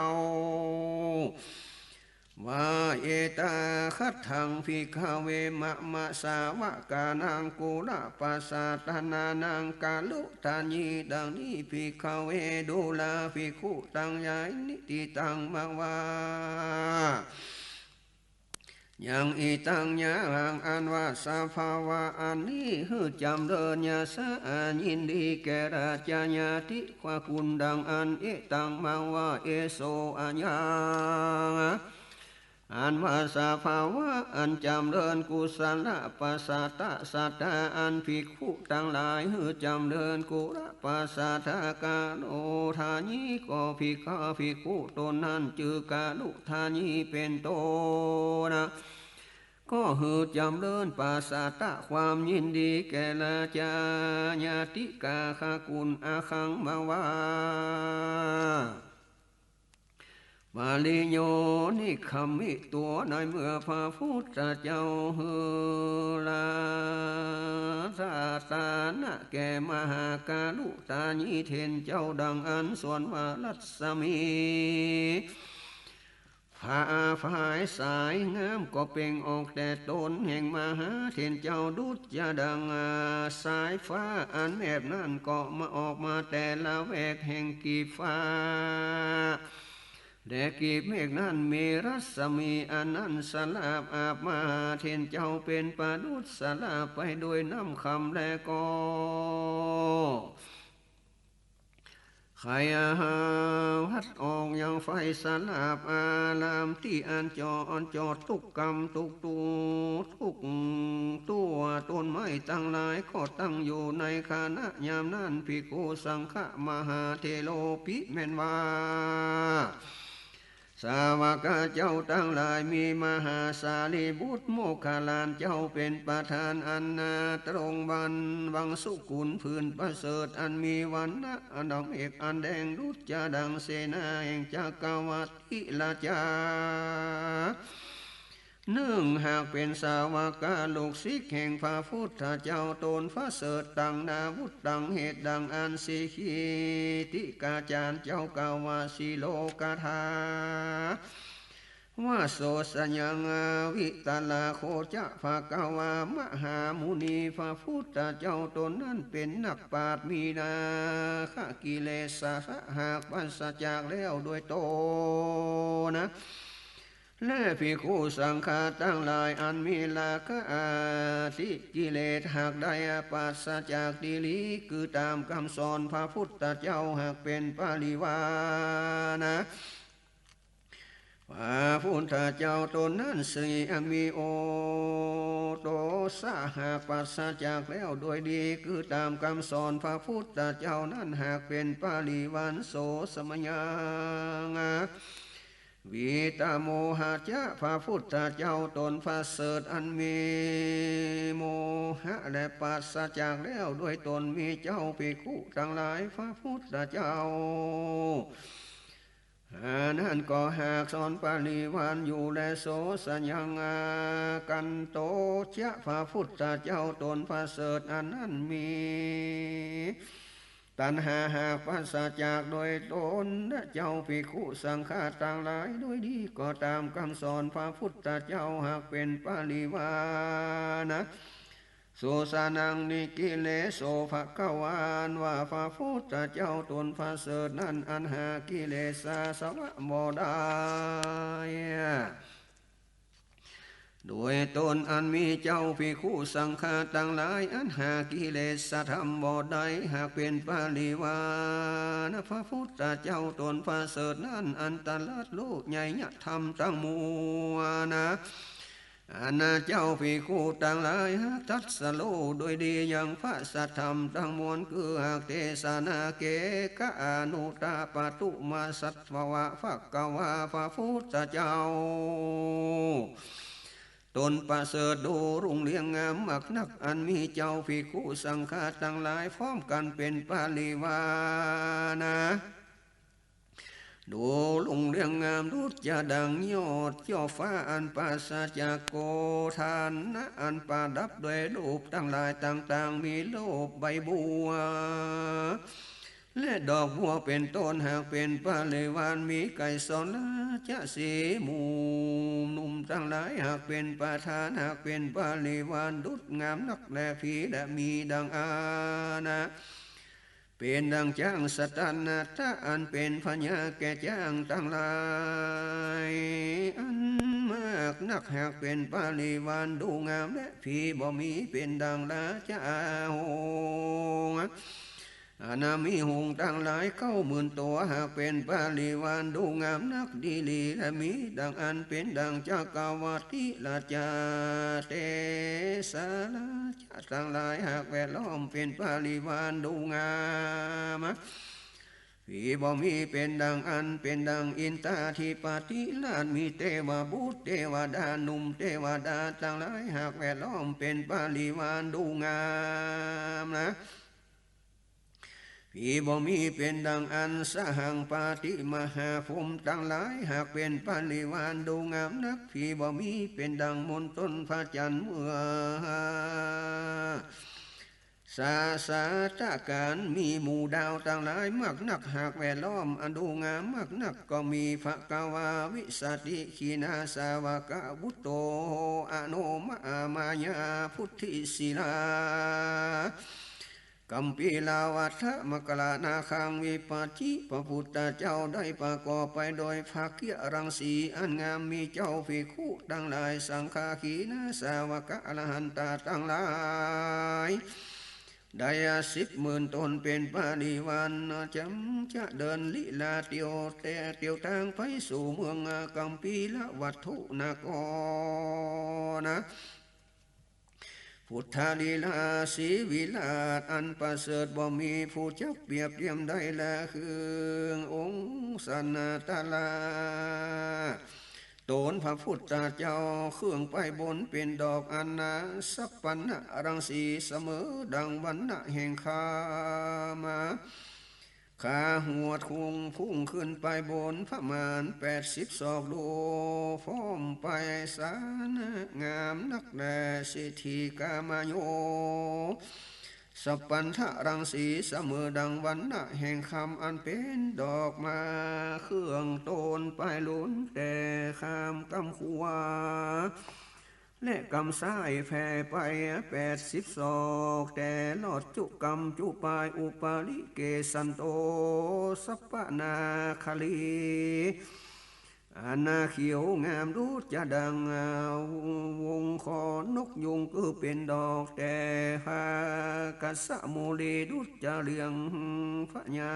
ว่าเอตาคัตถังภิกขเวมะสาวกานังกุลปาสาตนานังกาลุตานีดังนี้ภิกขเวดูลาภิกขุตังยายนิติตังมาวายังอีตังยางอันว่าสภาวะอันนี้หือจำเดินยาสะยินดีแก่ราชญาติควาคุณดังอันเอตังมาว่าเอโซอัญญาอันว่าสภาวะอันจำเริญกุศลปัสสะตะสัตตาอันภิกขุทั้งหลายหือจำเริญกุลปัสสะทากาโนทานีก็ภิกขะภิกขุตนนั้นจือกาลุทานีเป็นโตนะก็หือจำเริญปัสสะตะความยินดีแก่ราชญาติกาคากุลอาคังมาวาบาลิโยนิคำมิตัวในเมื่อพระพุทธเจ้าฮือลาสาตานะแก่มหากาลุตานีเทนเจ้าดังอันส่วนว่ารัศมีผาฝ่ายสายงามก็เป่งออกแต่ตนแห่งมหาเทนเจ้าดุจยาดังสายฟ้าอันแนบนั่นก็มาออกมาแต่ละแวกแห่งกีฟ้าแต่กีบเมฆนั้นมีรัศมีอันนั้นสลาบอาบมาเทนเจ้าเป็นปาดุษสลาบไปโดยน้ำคำและก็ไขวัดออกยังไฟสลาบอารามที่อันจอดทุกกรรมทุกตัวต้นไม้ตั้งหลายก็ตั้งอยู่ในคณะยามนั้นภิกขุสังฆมหาเทโลปิเมนวาสาวกเจ้าทั้งหลายมีมหาสารีบุตรโมคคัลลานเจ้าเป็นประธานอันนาตรงวันวังสุกุลพื้นประเสริฐอันมีวันนะอันดอกเอกอันแดงดุจจะดังเสนาแห่งจักรวรรดิราชาเนื่องหากเป็นสาวกาลูกศิษย์แห่งพระพุทธเจ้าตนพระเสริฐตังนาวุตตังเหตุดังอันสิขีติกาจารย์เจ้ากาวาสิโลกธาว่าโสสยังวิตาลาโคจะภาคาวามหามุนีพระพุทธเจ้าตนนั้นเป็นนักปราชญ์มีนาขกิเลสหากปัสสจากแล้วโดยโตนะและภิกขุสังฆาทั้งหลายอันมีราคะที่กิเลสหากได้ปัสสจากติลีคือตามคำสอนพระพุทธเจ้าหากเป็นปาริวานะพระพุทธเจ้าตนนั้นสิมีโอโตสะหากปัสสจากแล้วโดยดีคือตามคำสอนพระพุทธเจ้านั้นหากเป็นปาริวันโสสมยังวิตาโมหะจะพระพุทธเจ้าตนพระเสริฐอันมีโมหะและปัสสจากแล้วด้วยตนมีเจ้าภิกขุทั้งหลายพระพุทธเจ้านั่นก็หากสอนปาริวานอยู่และโสสัญญังกันโตจะพระพุทธเจ้าตนพระเสริฐอันนั้นมีตัณหาหากปัสสจากโดยตนและเจ้าภิกขุสังฆาต่างหลายโดยดีก็ตามคำสอนพระพุทธเจ้าหากเป็นปาริวานะ สุสานังนิกิเลโสภะคะวานว่าพระพุทธเจ้าตนพระเสริฐนั้นอันหากิเลสสวะบ่ได้โดยตนอันมีเจ้าภิกขุสังฆาตั้งหลายอันหากิเลสธรรมบ่ได้หากเป็นปาริวานพระพุทธเจ้าตนพระเสริฐนั้นอันตรัสโลกใหญ่ยธรรมทั้งมวลอาณาเจ้าภิกขุต่างหลายทัศโลโดยดีอย่างพระสัทธรรมทั้งมวลคือหากเทศนาเกกะอนุตตปตุมาสัตวะภักกวาพระพุทธเจ้าตนประเสริฐดูรุ่งเรืองงามมักนักอันมีเจ้าภิกขุสังฆาต่างหลายพร้อมกันเป็นปาริวานะดูลุงเรืองงามดุจจะดังยอดย่อฟ้าอันปราศจากโกธานนะอันประดับด้วยรูปทั้งหลายต่างๆมีโลกใบบัวและดอกบัวเป็นต้นหากเป็นปาริวานมีไก่สนจะสีมูนุ่มทั้งหลายหากเป็นประธานหากเป็นปาริวานดุจงามนักและผีและมีดังอานะเป็นดังจ้างสตันนาถ้าอันเป็นพญาแก่จ้างทั้งหลายอันมากนักหากเป็นปาริวานดูงามและผีบ่มีเป็นดังราชาหงอาณามีหงทั้งหลาย90,000 ตัวหากเป็นปาริวานดูงามนักดีลีและมีดังอันเป็นดังจักรวรรดิราชาเตสาราชาทั้งหลายหากแวดล้อมเป็นปาริวานดูงามผีบ่มีเป็นดังอันเป็นดังอินตาธิปติลานมีเทวบุตรเทวดาหนุ่มเทวดาทั้งหลายหากแวดล้อมเป็นปาริวานดูงามนะผีบ่มีเป็นดังอันสหังปาติมหาภูมิทั้งหลายหากเป็นปาริวานดูงามนักผีบ่มีเป็นดังมนต้นพระจันทร์เมื่อสาสาตาการมีหมู่ดาวต่างหลายมากนักหากแวดล้อมอันดูงามมากนักก็มีภกวาวิสัติขีนาสาวกะวุตโตอโนมามายาพุทธิศิลากัมปีลาวัฏมกลานาคังวิปัสสิพระพุทธเจ้าได้ประกอบไปโดยภาคเกียรังสีอันงามมีเจ้าภิกขุทั้งหลายสังฆาขีนาสาวกอรหันตาทั้งหลายได้10,000 ตนเป็นปาริวานจำจะเดินลิลาเตียวทางไปสู่เมืองกัมปีละวัตถุนครนะพุทธาลีลาสีวิลาศอันประเสริฐบ่มีผู้จับเปรียบเทียมได้ละคือองค์สันตลาตนพระพุทธเจ้าเครื่องไปบนเป็นดอกอันนาสัพพันนะรังสีเสมอดังวันนะแห่งคามาขาหัวทุงพุ่งขึ้นไปบนพระมาน80 ศอกโลฟ้อมไปสานงามนักแลสิทธิกามโยสัพพันธรังสีเสมอดังวันนะแห่งคำอันเป็นดอกมาเครื่องตนไปล้นแต่ข้ามกำขวาและกำซ้ายแผ่ไป80 ศอกแต่ลอดจุกำจุปายอุปาลิเกสันโตสัปปนาคลีอาณาเขียวงามรู้จะดังวงคอนกยุงคือเป็นดอกแต่หากัสโมลีดุจจะเลียงพระญา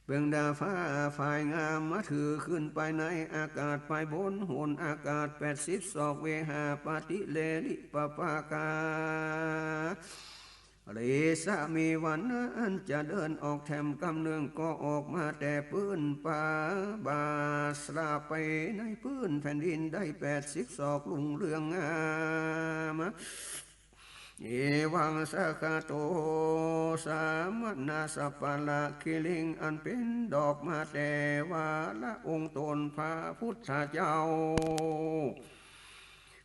เบื้องดาฟ้าฝ่ายงามมาถือขึ้นไปในอากาศไปบนหนอากาศ80 ศอกเวหาปฏิเลลิปปากาเรสามีวันอันจะเดินออกแถมกำเนืองก็ออกมาแต่พื้นป่าบาสลาไปในพื้นแผ่นดินได้80 ศอกลุงเรืองงามเอวังสกโตสามนาสปาละคิลิงอันเป็นดอกมาแต่ว่าละองค์ตนพระพุทธเจ้า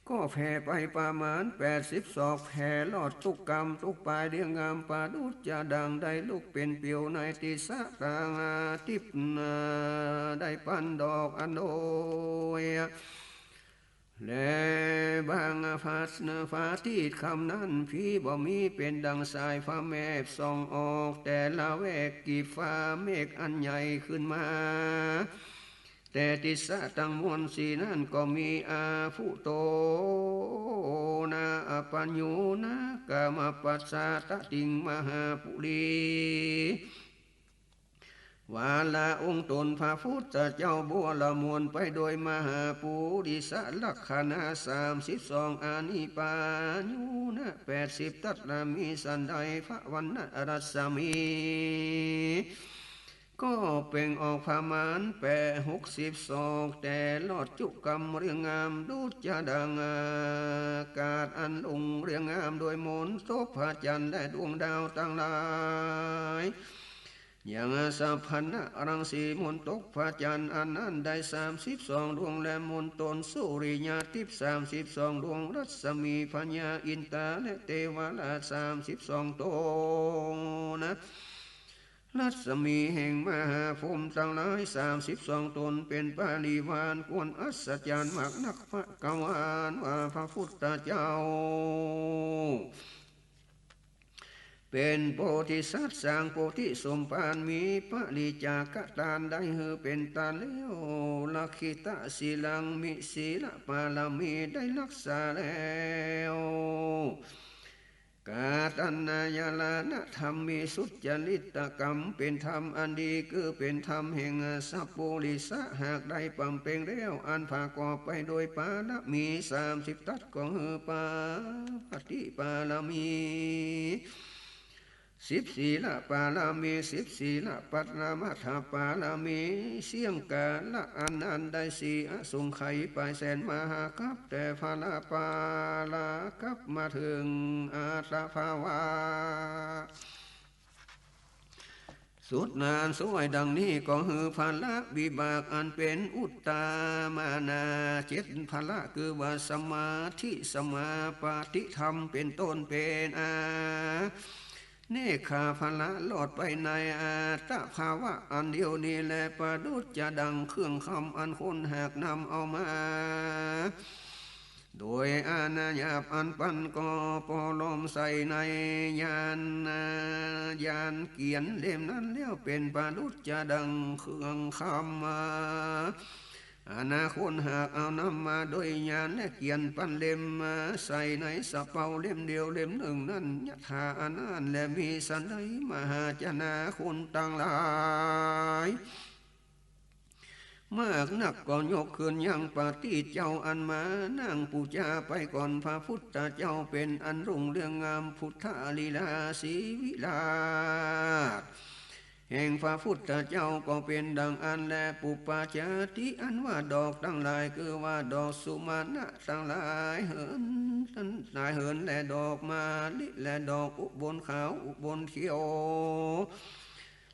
ก็แผ่ไปประมาณ80 ศอกแผ่ลอดทุกกรรมทุกปลายเดียงงามปาดุจจะดังได้ลูกเป็นเปียวในติสะตางทิพได้ปันดอกอันโดย และบางฟ้าที่คำนั้นพี่บ่มีเป็นดังสายฟ้าแมบส่องออกแต่ละแวกกีบฟ้าเมฆอันใหญ่ขึ้นมาแต่ติสะตั้งมวลสีนั้นก็มีอาภูโตนาอปัญญูนะกามปัสสะตติงมหาปุรีวาลาองค์ตนพระพุทธเจ้าบัวละมวลไปโดยมหาปุริสลักษณะ32อานิปาญูนะ80ตัตนามีสันไดพระวันนะรัศมีก็เป่งออกพามาน62แต่ลอดจุกรรมเรียงงามดูจะดังอากาศอันลุ่งเรียงงามโดยมนต์โสภาจันทร์และดวงดาวต่างหลายอย่างสัพพันธ์รังสีมนตกพระจันทร์อันนั้นได้32ดวงและมนตนสุริยาทิพย์32ดวงรัศมีพญาอินทราและเทวราช32ตนนะรัศมีแห่งมหาภูมิทั้งหลาย32ตนเป็นปาริวารกวนอัศจรรย์มากนักพระกวานว่าพระพุทธเจ้าเป็นโพธิสัตว์สร้างโพธิสมภารมีปริจากตานได้หือเป็นตาเลี้ยวลักขิตะศีลังมิศีลปาลามีได้รักษาแล้วกาตัณญาลานธรรมมีสุจริตกรรมเป็นธรรมอันดีคือเป็นธรรมแห่งสัพพุริสะหากได้ปำเพ็งแล้วอันภากอบไปโดยปาละมี30ตัดก็หือปาปฏิปาลามี10ศีลปาลามี10ศีลปัตนามัฏฐปาลามีเสียงกาละอันได้สีอสงไขยไปแสนมหากัปแต่พาลาปาลากัปมาถึงอาตภาวาสุดนานสวยดังนี้ก็หือพละวิบากอันเป็นอุตตามานา7พละคือว่าสมาธิสมาปฏิธรรมเป็นต้นเป็นเนคขาพละหลอดไปในอาตภาวะอันเดียวนี้แลประดุจจะดังเครื่องคำอันคนหากนำเอามาโดยอาณาญาบอันปันก็ปลอมใส่ในยานเกียนเล่มนั้นแล้วเป็นประดุจจะดังเครื่องคำมาอนาคตหากเอานำมาโดยญาณและเขียนปั้นเล่มมาใส่ในสะเปาเล่มเดียวเล่มหนึ่งนั้นยัถาอนันต์และมีสันไดมหาจนาคุณต่างหลายมากนักก่อนยกขึ้นยังปฏิเจ้าอันมานั่งปูจาไปก่อนพระพุทธเจ้าเป็นอันรุ่งเรืองงามพุทธลีลาศีวิลาศแห่งพระพุทธเจ้าก็เป็นดังอันและปุปปาจาติอันว่าดอกทั้งหลายคือว่าดอกสุมาณะทั้งหลายเหินและดอกมาลิและดอกอุบลขาวอุบลเขียว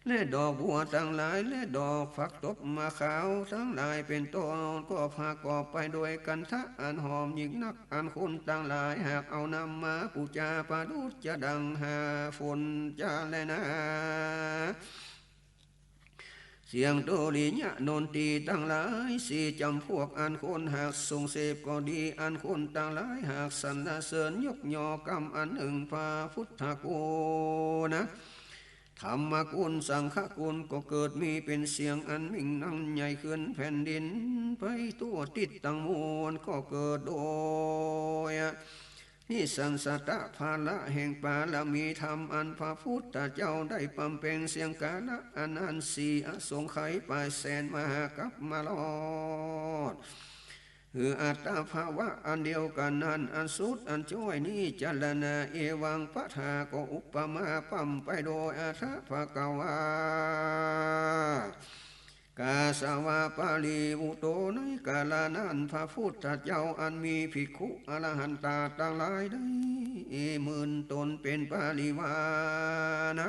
และดอกบัวทั้งหลายและดอกฝักตบมาขาวทั้งหลายเป็นต้นก็พากอบไปโดยกันทะอันหอมยิ่งนักอันคุณทั้งหลายหากเอานำมาปูจาปาดุจจะดังหาฝนจาและนาเสียงโตลิญะนนตีตั้งหลายสี่จำพวกอันคนหากทรงเสพก็ดีอันคนตั้งหลายหากสรรเสริญยกย่อกรรมอันหนึ่งพระพุทธกูนะธรรมกุลสังฆกุลก็เกิดมีเป็นเสียงอันมิ่งนั่งใหญ่ขึ้นแผ่นดินไปตัวติดตั้งมวลก็เกิดโดยนี่สันสตะภาละแห่งปาลมีธรรมอันพระพุทธเจ้าได้ปำเพ็งเสียงกาละอันสีอสงไขยไปแสนมหากัปมาลอดคืออัตตภาวะอันเดียวกันนั้นอันสุดอันจ้อยนี้จัลนาเอวังปัฏฐาก็อุปมาปั๊มไปโดยอัตถภกวากาสาวาปาลีอุโตในกาลานั้นพระพุทธเจ้าอันมีภิกขุอรหันตาต่างหลายได้หมื่นตนเป็นปาลิวานะ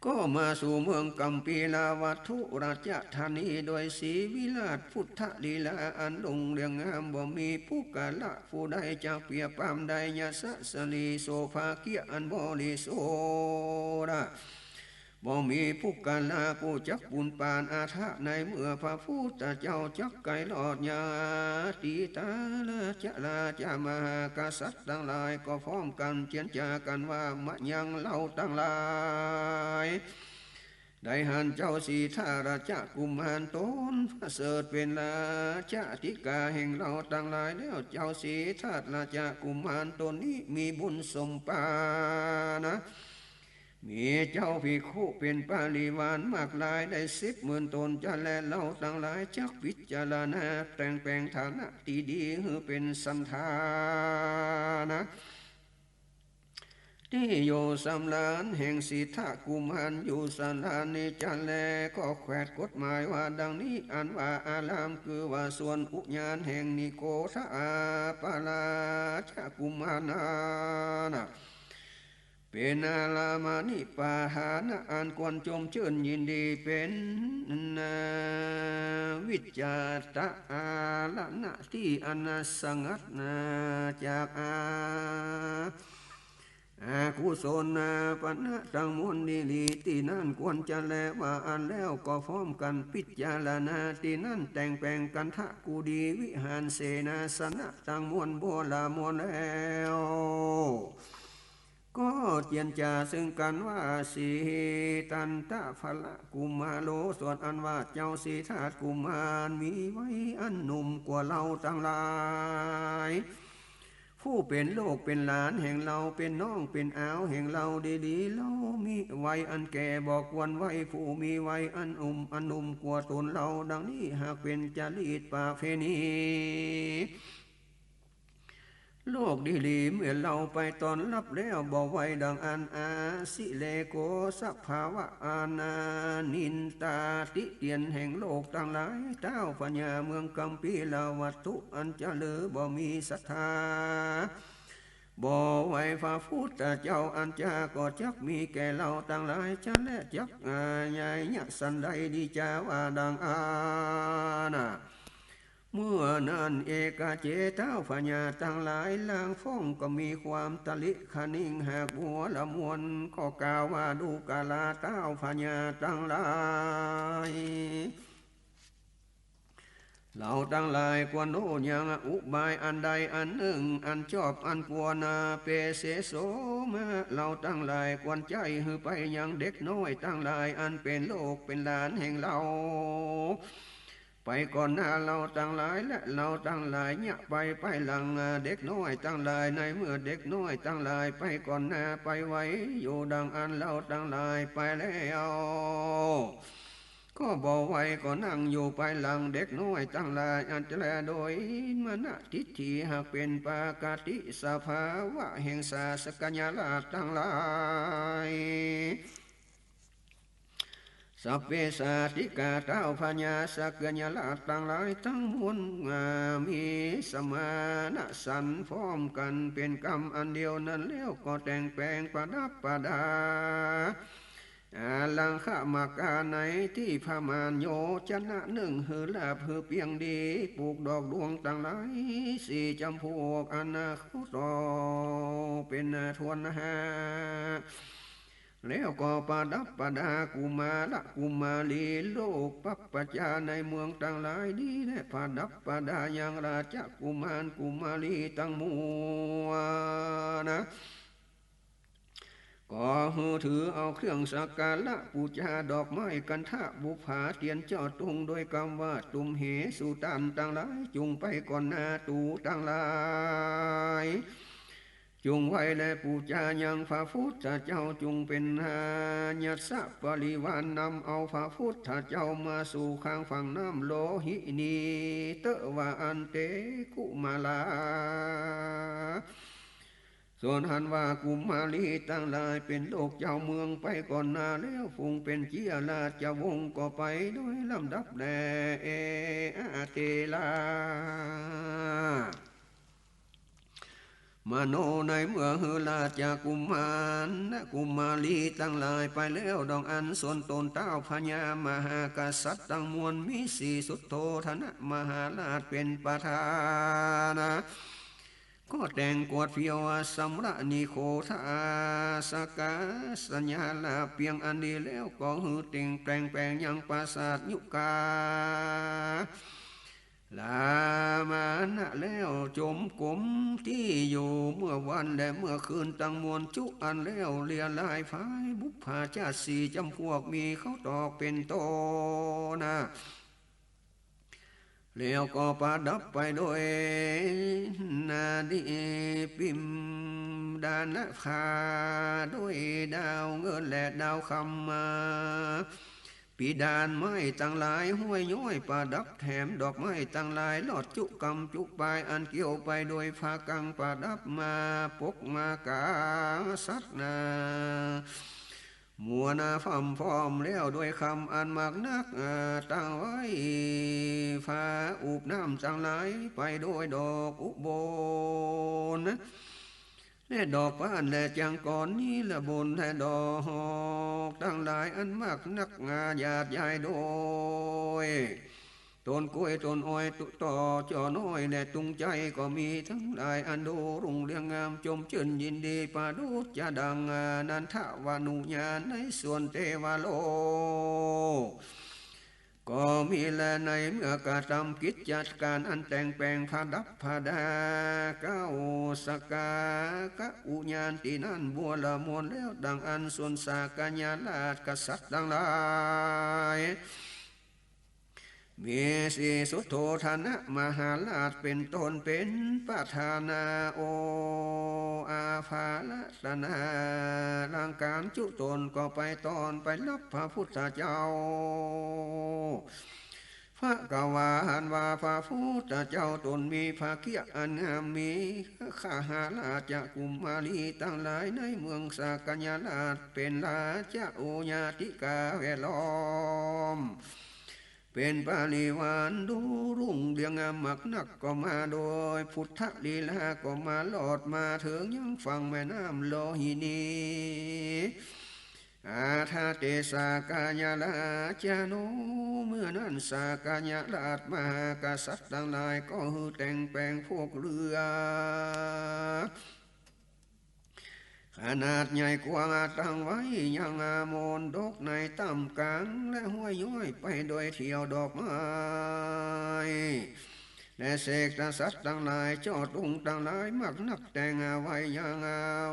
ก็มาสู่เมืองกัมพีลาวัตถุราชธานีโดยศรีวิราชพุทธลีลาอันลงเรียงงามบ่มีผู้กาละผู้ใดจะเปรียบปรามใดยาสะสลีโสภาเกียอันบริสุทธิ์ บ่มีผู้กันลาผู้จักบุญปานอาทะในเมื่อพระพุทธเจ้าจักไก่หลอดยาตีตาลาจะลาจะมากษัตริย์ทั้งหลายก็พร้อมกันเจียนจากันว่ามะยังเล่าทั้งหลายได้หันเจ้าสีทาราชกุมารตนพระเสดเป็นราชธิกาแห่งเราทั้งหลายแล้วเจ้าสีทาราชกุมารตนนี้มีบุญสมปานะมีเจ้าภิกขุเป็นปาริวานมากลายได้10,000 ตนจะแลเราทั้งหลายจักพิจารณาแต่งแปลงฐานะที่ดีให้เป็นสันทานะที่อยู่สำลานแห่งสิทธากุมารอยู่สำลานนี้จันแลก็แขวดกฎหมายว่าดังนี้อันว่าอารามคือว่าส่วนอุญานแห่งนิโกทาปาราชกุมารนะเป็นอาลามานิปาหานะอันควรชมเชิญยินดีเป็นวิจาตะอาละนะที่อนัสงัดจากกุศลปัญหาทั้งมวลนิลีที่นั่นควรจะแลว่าอันแล้วก็พร้อมกันพิจารณาที่นั่นแต่งแปลงกันทะกูดีวิหารเสนาสนะทั้งมวลโบราณมวลแล้วก็เจียนจาซึ่งกันว่าสีตันตะพละกุมารโลส่วนอันว่าเจ้าสีธาตุกุมารมีไว้อันหนุ่มกว่าเราทั้งหลายผู้เป็นโลกเป็นหลานแห่งเราเป็นน้องเป็นอาวแห่งเราดีๆเรามีไว้อันแก่บอกวันไว้ผู้มีไว้อันอันหนุ่มกว่าตนเราดังนี้หากเป็นจารีตประเพณีโลกดีลีเมื่อเราไปตอนรับแล้วบอกไว้ดังอันอาสิเลโกสัพภาวะอานานินตาติเตียนแห่งโลกทั้งหลายเจ้าปัญญาเมืองกัมพีลาวัตถุอันเจริญบ่มีศรัทธาบ่ไว้พระพุทธเจ้าอันจาก็จักมีแก่เราทั้งหลายจะและจักใหญ่ยะสันใดดีจาว่าดังอานะเมื่อนั้นเอกเจเท้าพญาทั้งหลายล่างฟ้องก็มีความตะลิขนิ่งหากหัวละมวลก็กล่าวว่าดูกาลาเท้าพญาทั้งหลายเราทั้งหลายควรโน้ยังอุบายอันใดอันหนึ่งอันชอบอันควรเปเสโสมาเราทั้งหลายควรใจหือไปยังเด็กน้อยทั้งหลายอันเป็นโลกเป็นหลานแห่งเราไปก่อนหน้าเราตั้งหลายและเราตั้งหลายเนี่ยไปหลังเด็กน้อยตั้งหลายในเมื่อเด็กน้อยตั้งหลายไปก่อนหน้าไปไว้อยู่ดังอันเราตั้งหลายไปแล้วก็บอกไว้ก็นั่งอยู่ไปหลังเด็กน้อยตั้งหลายอันจะแลโดยมณทิฏฐิหากเป็นปากติสภาวะแห่งศาสกัญญาลาตั้งหลายสัพเพสาติกาเท้าพญาสักญาลาต่างหลายทั้งมวลมีสมานะสันพร้อมกันเป็นกรรมอันเดียวนั้นแล้วก็แต่งแปลงประดับประดาลังขามากาในที่พมานโยชนะหนึ่งหือลาบหือเปียงดีปลูกดอกดวงต่างหลายสี่จำพวกอนาคตเป็นทวนหาแล้วก็ประดับประดากุมารกุมาลีโลกปัปปจาในเมืองต่างหลายดีและประดับประดาอย่างราชกุมารกุมาลีตั้งมัวนะก็หือถือเอาเครื่องสักการะปูชาดอกไม้กันทะบุภาเตียนเจ้าตรงโดยคำว่าตุมเหสุตันต่างหลายจุงไปก่อนหน้าตูต่างหลายจงไว้และปูชายังพระพุทธเจ้าจงเป็นญัสสะปริวานนำเอาพระพุทธเจ้ามาสู่ข้างฝั่งน้ำโลหินีเตวะอันเตกุมาลาส่วนหันว่ากุมาลีตั้งหลายเป็นโลกเจ้าเมืองไปก่อนหน้าแล้วฟุงเป็นเจียราชวงศ์ก็ไปโดยลำดับแด่อาเตลามโนในเมื่อฮือลาจากกุมารกุมาลีตั้งหลายไปแล้วดองอันส่วนตนเต้าพญามหากษัตริย์ตั้งมวลมีสีสุดโทธนะมหาราชเป็นประธานะ ก็แต่งกวดเพียวสำระนิโคทาสกาสัญญาลาเพียงอันดีแล้วก็หือติงแปลงแปลงยังปราสาทยุกาลามานะแล้วจมกลมที่อยู่เมื่อวันและเมื่อคืนตั้งมวลจุอันแล้วเลียลายพายบุพภาชาติสี่จำพวกมีเขาตอกเป็นโตนะแล้วก็ประดับไปโดยนาดีปิมดานะคาด้วยดาวเงินและดาวคำมาปีดานไม้ตั้งหลายห้วยย้อยประดับแถมดอกไม้ตั้งหลายลอดจุกำจุปลายอันเกี่ยวไปโดยผ้ากังประดับมาปกมากาสัตนามัวนาฟอมฟอมแล้วด้วยคำอันมากนักตั้งไว้ฟ้าอุบน้ำจังไหลไปโดยดอกอุบลและดอกบ้านและจังก่อนนี้ละบนและดอกตั้งหลายอันมากนักงาหยาดใหญ่โดยต้นกล้วยต้นอ้อยตุต่อจอน้อยและตุงใจก็มีทั้งหลายอันดูรุ่งเรืองงามจมชื่นยินดีปาดุจจะดังนันทวานุญาณในส่วนเทวโลกก็มีแลในเมื่อกระทำกิจจัดการอันแต่งแปลงผดับผดาเก้าสกากะอุญาณที่นั่นบัวละมวลแล้วดังอันส่วนสากญาลาดกษัตริย์ดังหลายมีสีสุโธธนะมหาราชเป็นตนเป็นประธานาโออาภาลตนาร่างการจุตนก็ไปตอนไปรับพระพุทธเจ้าพระกวาหันว่าพระพุทธเจ้าตนมีภาเกียอันงามมีข้าหาราชกุมมาลีตั้งหลายในเมืองสากญาราชเป็นราชโอญาติกาเวล้อมเป็นปาลิวานดูรุ่งเรืองงามมักนักก็มาโดยพุทธลีลาก็มาหลอดมาถึงยังฝั่งแม่น้ำโลหินีอาทาเตสากายาลาจาโนเมื่อนั้นสากายาลาดมากษัตริย์ทั้งหลายก็หือแต่งแปลงพวกเรือขนาดใหญ่กว่าตั้งไว้ยังมนดกในต่ำกลางและห้วยย้อยไปโดยเที่ยวดอกไม้และเสกสัตว์ทั้งหลายจอดตุงทั้งหลายมักนักแต่งไว้ยัง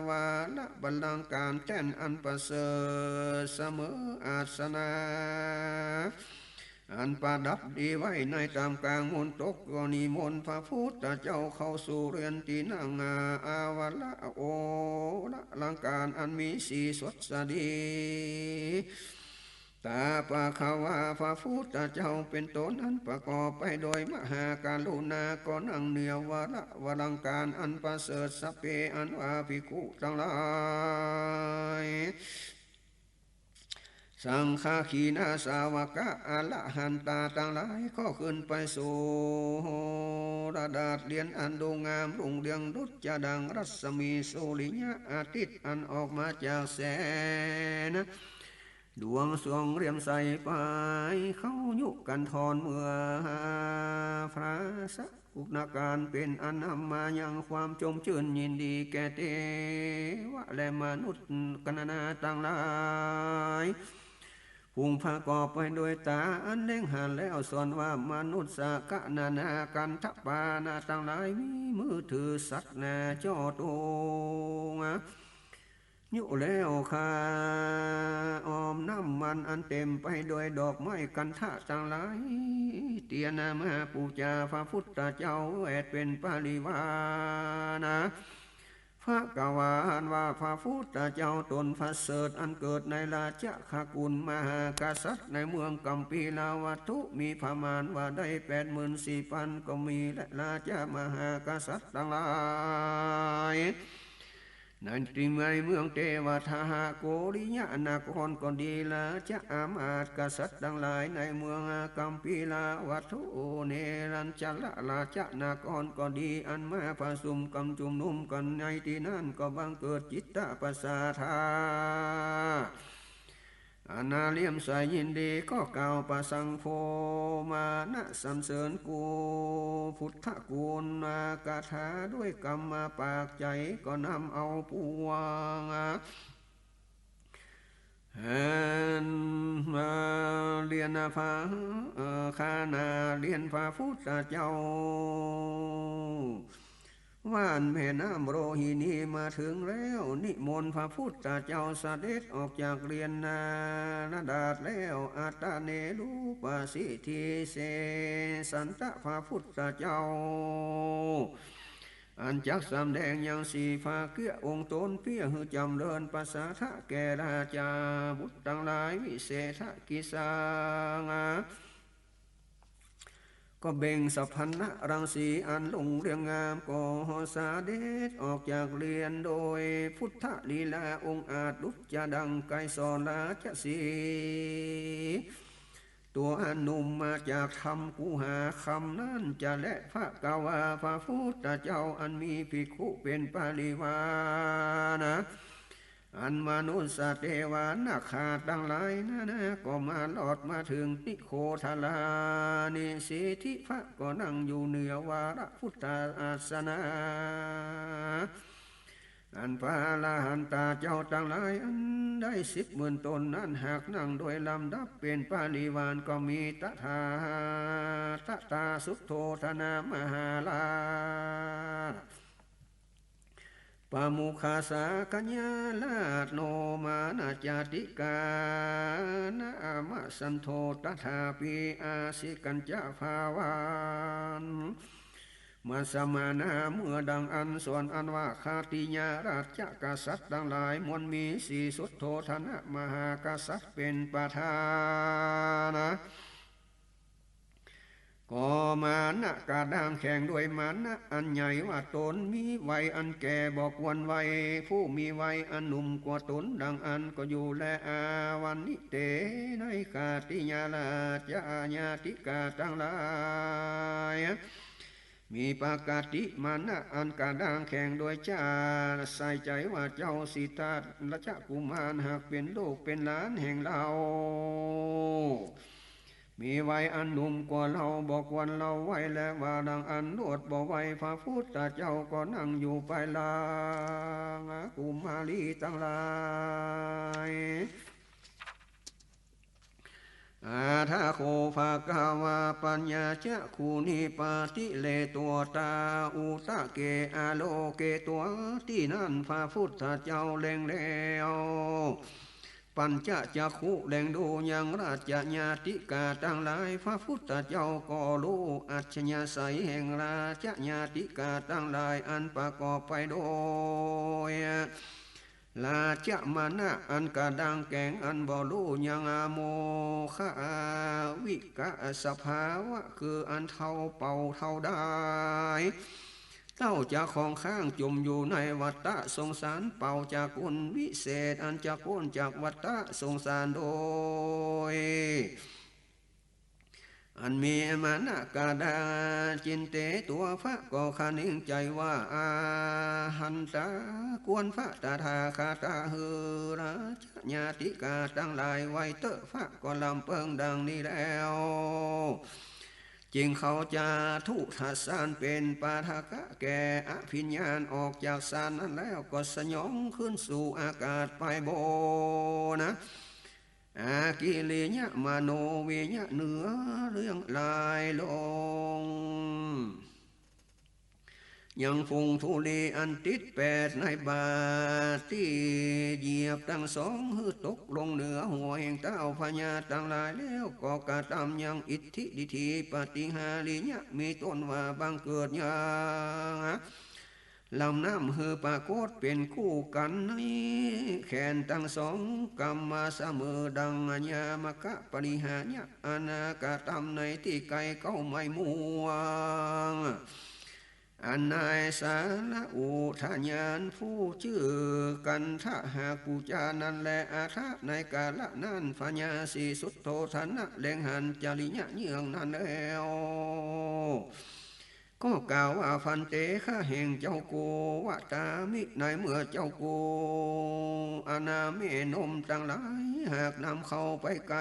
วาละบัลลังก์การแท่นอันประเสริฐเสมออาสนะอันประดับดีไว้ในตามกลางมนตกก็นิมนต์พระพุทธเจ้าเข้าสู่เรือนที่นั่งอาวละโอละลังการอันมีสีสดสดีตาปะขาวาพระพุทธเจ้าเป็นตนอันประกอบไปโดยมหาการุณาก็นั่งเหนือวละวลังการอันประเสริฐสัพเพอันว่าภิกขุทั้งหลายสังฆาขีนาสาวกะอรหันตาทั้งหลายก็ขึ้นไปสู่ระดับเรียนอันดูงามรุ่งเรืองดุจจะดังรัศมีสุริยะอาทิตย์อันออกมาจากแสงดวงสวงเรียมใสไปเข้ายุกันทอนเมื่อพระสักอุปนาการเป็นอันนำมายังความจมชื่นยินดีแก่เทวะและมนุษย์กันนาต่างหลายพุงพากอบไปโดยตาอันเล่งหันแล้วส่วนว่ามนุษย์สกะนานากันทัปานาต่างหลายมีมือถือสัตว์นาจอตงยุแล้วคาออมน้ำมันอันเต็มไปโดยดอกไม้กันทะต่างหลายเตียนามาปูจาพระพุทธเจ้าแอดเป็นปาริวานะพระกวานว่าพระพุทธเจ้าตนพระเสดอันเกิดในราชคกุลมหากษัตริย์ในเมืองกัมพีลาวัตถุมีพมานว่าได้84,000ก็มีและราชมหากษัตริย์ทั้งหลายนั่นที่ในเมืองเทวทาโกริยะนาครก็ดีละจะอามาตกษัตริย์ทั้งหลายในเมืองกัมพีลาวัตถุเนรัญชละราชนาครก็ดีอันมาผสมกำจุมนุมกันในที่นั้นก็บังเกิดจิตตปัสสาทา อาณาเลี่ยมใสยินดีก็กล่าวประสังโฆมานะสรรเสริญกูพุทธกูลมากาถาด้วยกรรมมาปากใจก็นำเอาปวงมาเรียนพาข้านาเรียนพระพุทธเจ้าว่านแม่น้ำโรหินีมาถึงแล้วนิมนต์พระพุทธเจ้าเสด็จออกจากเรียนนาดาษแล้วอัตเนรูปสิทธิเสสันตะพระพุทธเจ้าอันจักสำแดงอย่างสีฟ้าเกื้อองค์ตนเพียหือจำเริญภาษาทะแก่ราชาบุตรทั้งหลายวิเศษกิสางก็เบ่งสัพพันนะรังสีอันลงเรียงงามก็สาเดชออกจากเรียนโดยพุทธลีลาองค์อาจลุกจะดังไกสอนราชสีตัวอนุมมาจากธรรมกูหาคำนั้นจะและพระกาวาพระพุทธเจ้าอันมีภิกขุเป็นปาริวานะอันมนุษย์สัตว์เทวานาคาตั้งหลายนะก็มาหลอดมาถึงนิโคทลานิสิทธิพระก็นั่งอยู่เหนือวาระพุทธอาสนะอันพระลาหันตาเจ้าตั้งหลายอันได้10,000 ตนนั้นหากนั่งโดยลำดับเป็นปาริวานก็มีตถาตาสุโธธนามหาลาปามุขาสากัญญาลาโนมานาจาติกานามาสันโทตถาปิอาสิกัญจภาวานมาสมานาเมื่อดังอันส่วนอันว่าคาติญาราชกษัตริย์ทั้งหลายมวลมีสีสุดโทธนะมหากษัตริย์เป็นประธานะก็มานะกาดางแข่งด้วยมานะอันใหญ่ว่าตนมีวัยอันแก่บอกวันวัยผู้มีวัยอันหนุ่มกว่าตนดังอันก็อยู่และอาวันนิเตในคาติญาราชญาติกาทั้งหลายมีปากาติมานะอันกาดางแข่งโดยจ้าใส่ใจว่าเจ้าสิทธัตถะราชกุมารหากเป็นลูกเป็นหลานแห่งเรามีวัยอันหนุ่มกว่าเราบอกวันเราไว้และว่าดังอันนวดบอกไว้พระพุทธเจ้าก็นั่งอยู่ไปลางกุมารีตั้งหลายถ้าโคภากาวาปัญญาเจคูนิปาติเลตัวตาอุตะเกอาโลเกตัวที่นั่นพระพุทธเจ้าเล็งแล้วปัญจจักขุแหล่งดูยังราชญาติกาทั้งหลายพระพุทธเจ้าก็รู้อัจฉริยะใสแห่งราชญาติกาทั้งหลายอันประกอบไปโดยลาจมานะอันกาดังแกงอันบ่รู้ยังโมฆะวิกะสภาวะคืออันเท่าเป่าเท่าได้เต้าจากของข้างจมอยู่ในวัฏฏะสงสารเป่าจากกุลวิเศษอันจากกุลจากวัฏฏะสงสารโดยอันมีมานะกาดาจินเตตัวพระก็คนิ่งใจว่าอาหันตากวนพระตาทาคาตาหือราชญาติกาตั้งหลายไว้เตอะพระก็ลำเปิงดังนี้แล้วจริงเขาจะทุทัสสานเป็นปาทกะแก่อภิญญาณออกจากสารนั้นแล้วก็สยองขึ้นสู่อากาศไปโบนะอากิเลญะมโนวิญะเหนือเรื่องลายลงยังฟุงทุลีอันติด8ในบาที่เหยียบทั้งสองหือตกลงเหนือหัวแห่งเต้าพญาตั้งหลายแล้วก็กระทำยังอิทธิดิธีปฏิหาริยะมีต้นว่าบังเกิดยังลำน้ำหือปากฏเป็นคู่กันในแขนตั้งสองกรรมาเสมอดังญามกะปริหายะอนาคาตำในที่ไกลเก้าไม่มัวอันนายสารอุทญาณผู้ชื่อกันทะหากปูจานันและอาทะในกาละนั้นพญาสีสุดโทธนะแหลงหันจริยะเยื่องนั้นแล้ว ก็กล่าวว่าพันเตข้าแห่งเจ้ากูวะตามิในเมื่อเจ้ากูอาณาเมนมต่างหลายหากนำเข้าไปไกล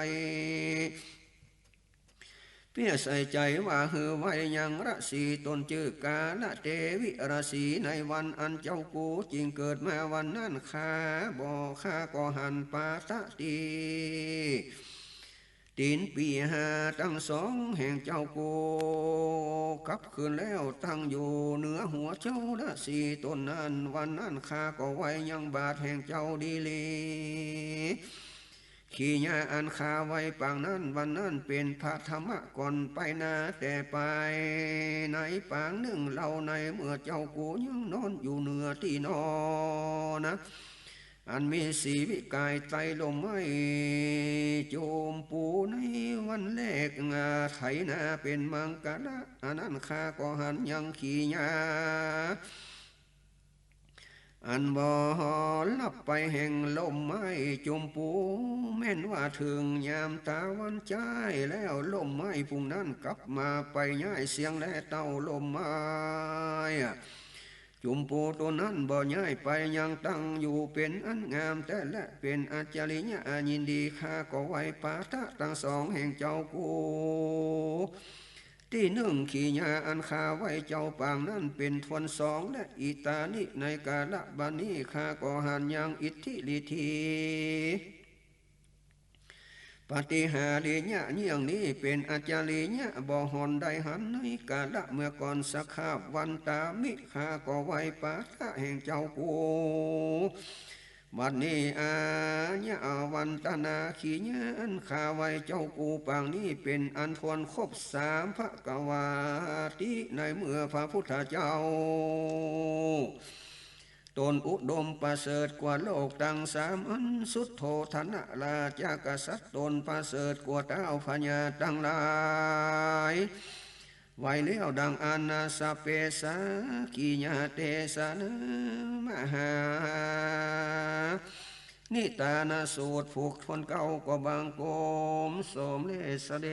เพียใส่ใจว่าหือไว้ยังราศีตนจือกาละเทวิราศีในวันอันเจ้ากูจริงเกิดมาวันนั้นข้าบ่ข้าก็หันปาตะตีตีนปีหาตั้งสองแห่งเจ้ากูกลับคืนแล้วตั้งอยู่เหนือหัวเจ้าละสีตนนั้นวันนั้นข้าก็ไว้ยังบาทแห่งเจ้าดีลีขี้ยาอันคาไว้ปางนั้นวันนั้นเป็นพระธรรมะก่อนไปนาแต่ไปในปางหนึ่งเราในเมื่อเจ้ากูยังนอนอยู่เหนือที่นอนนะอันมีสีวิกายไตลมไม่โจมปูในวันแรกไถนาเป็นมังกรอันนั้นข้าก็หันยังขี้ยาอันบ่ลับไปแห่งลมไม้จมปูแม่นว่าถึงยามตาวันใจแล้วลมไม้พุ่งนั้นกลับมาไปย้ายเสียงและเต้าลมไม้จุมปูตัวนั้นบ่ย้ายไปยังตั้งอยู่เป็นอันงามแต่และเป็นอาจาริยะยินดีข้าก็ไว้ปาทะตั้งสองแห่งเจ้ากูที่หนึ่งขีญาอันคาไว้เจ้าปางนั้นเป็นทวนสองและอิตานิในกาละบานีข้าก็หันยังอิทธิลิธีปฏิหาริญะเยี่ยงนี้เป็นอาจาริญะบ่หอนได้หันในกาละเมื่อก่อนสักคาบวันตามิข้าก็ไว้ปาทะแห่งเจ้ากูบัดนี้อาญะวันตนาขีญะอันข้าไว้เจ้ากูปางนี้เป็นอันทวนครบสามพระกวาติในเมื่อพระพุทธเจ้าตนอุดมประเสริฐกว่าโลกตั้งสามอันสุดโทธนะราชากษัตริย์ตนประเสริฐกว่าเท้าพญาตั้งหลายไว้แล้วดังอนาสเปสากิญาเตสนมหานิตานาสูตรผูกทนเก่าก็บางโกมสมเลสเด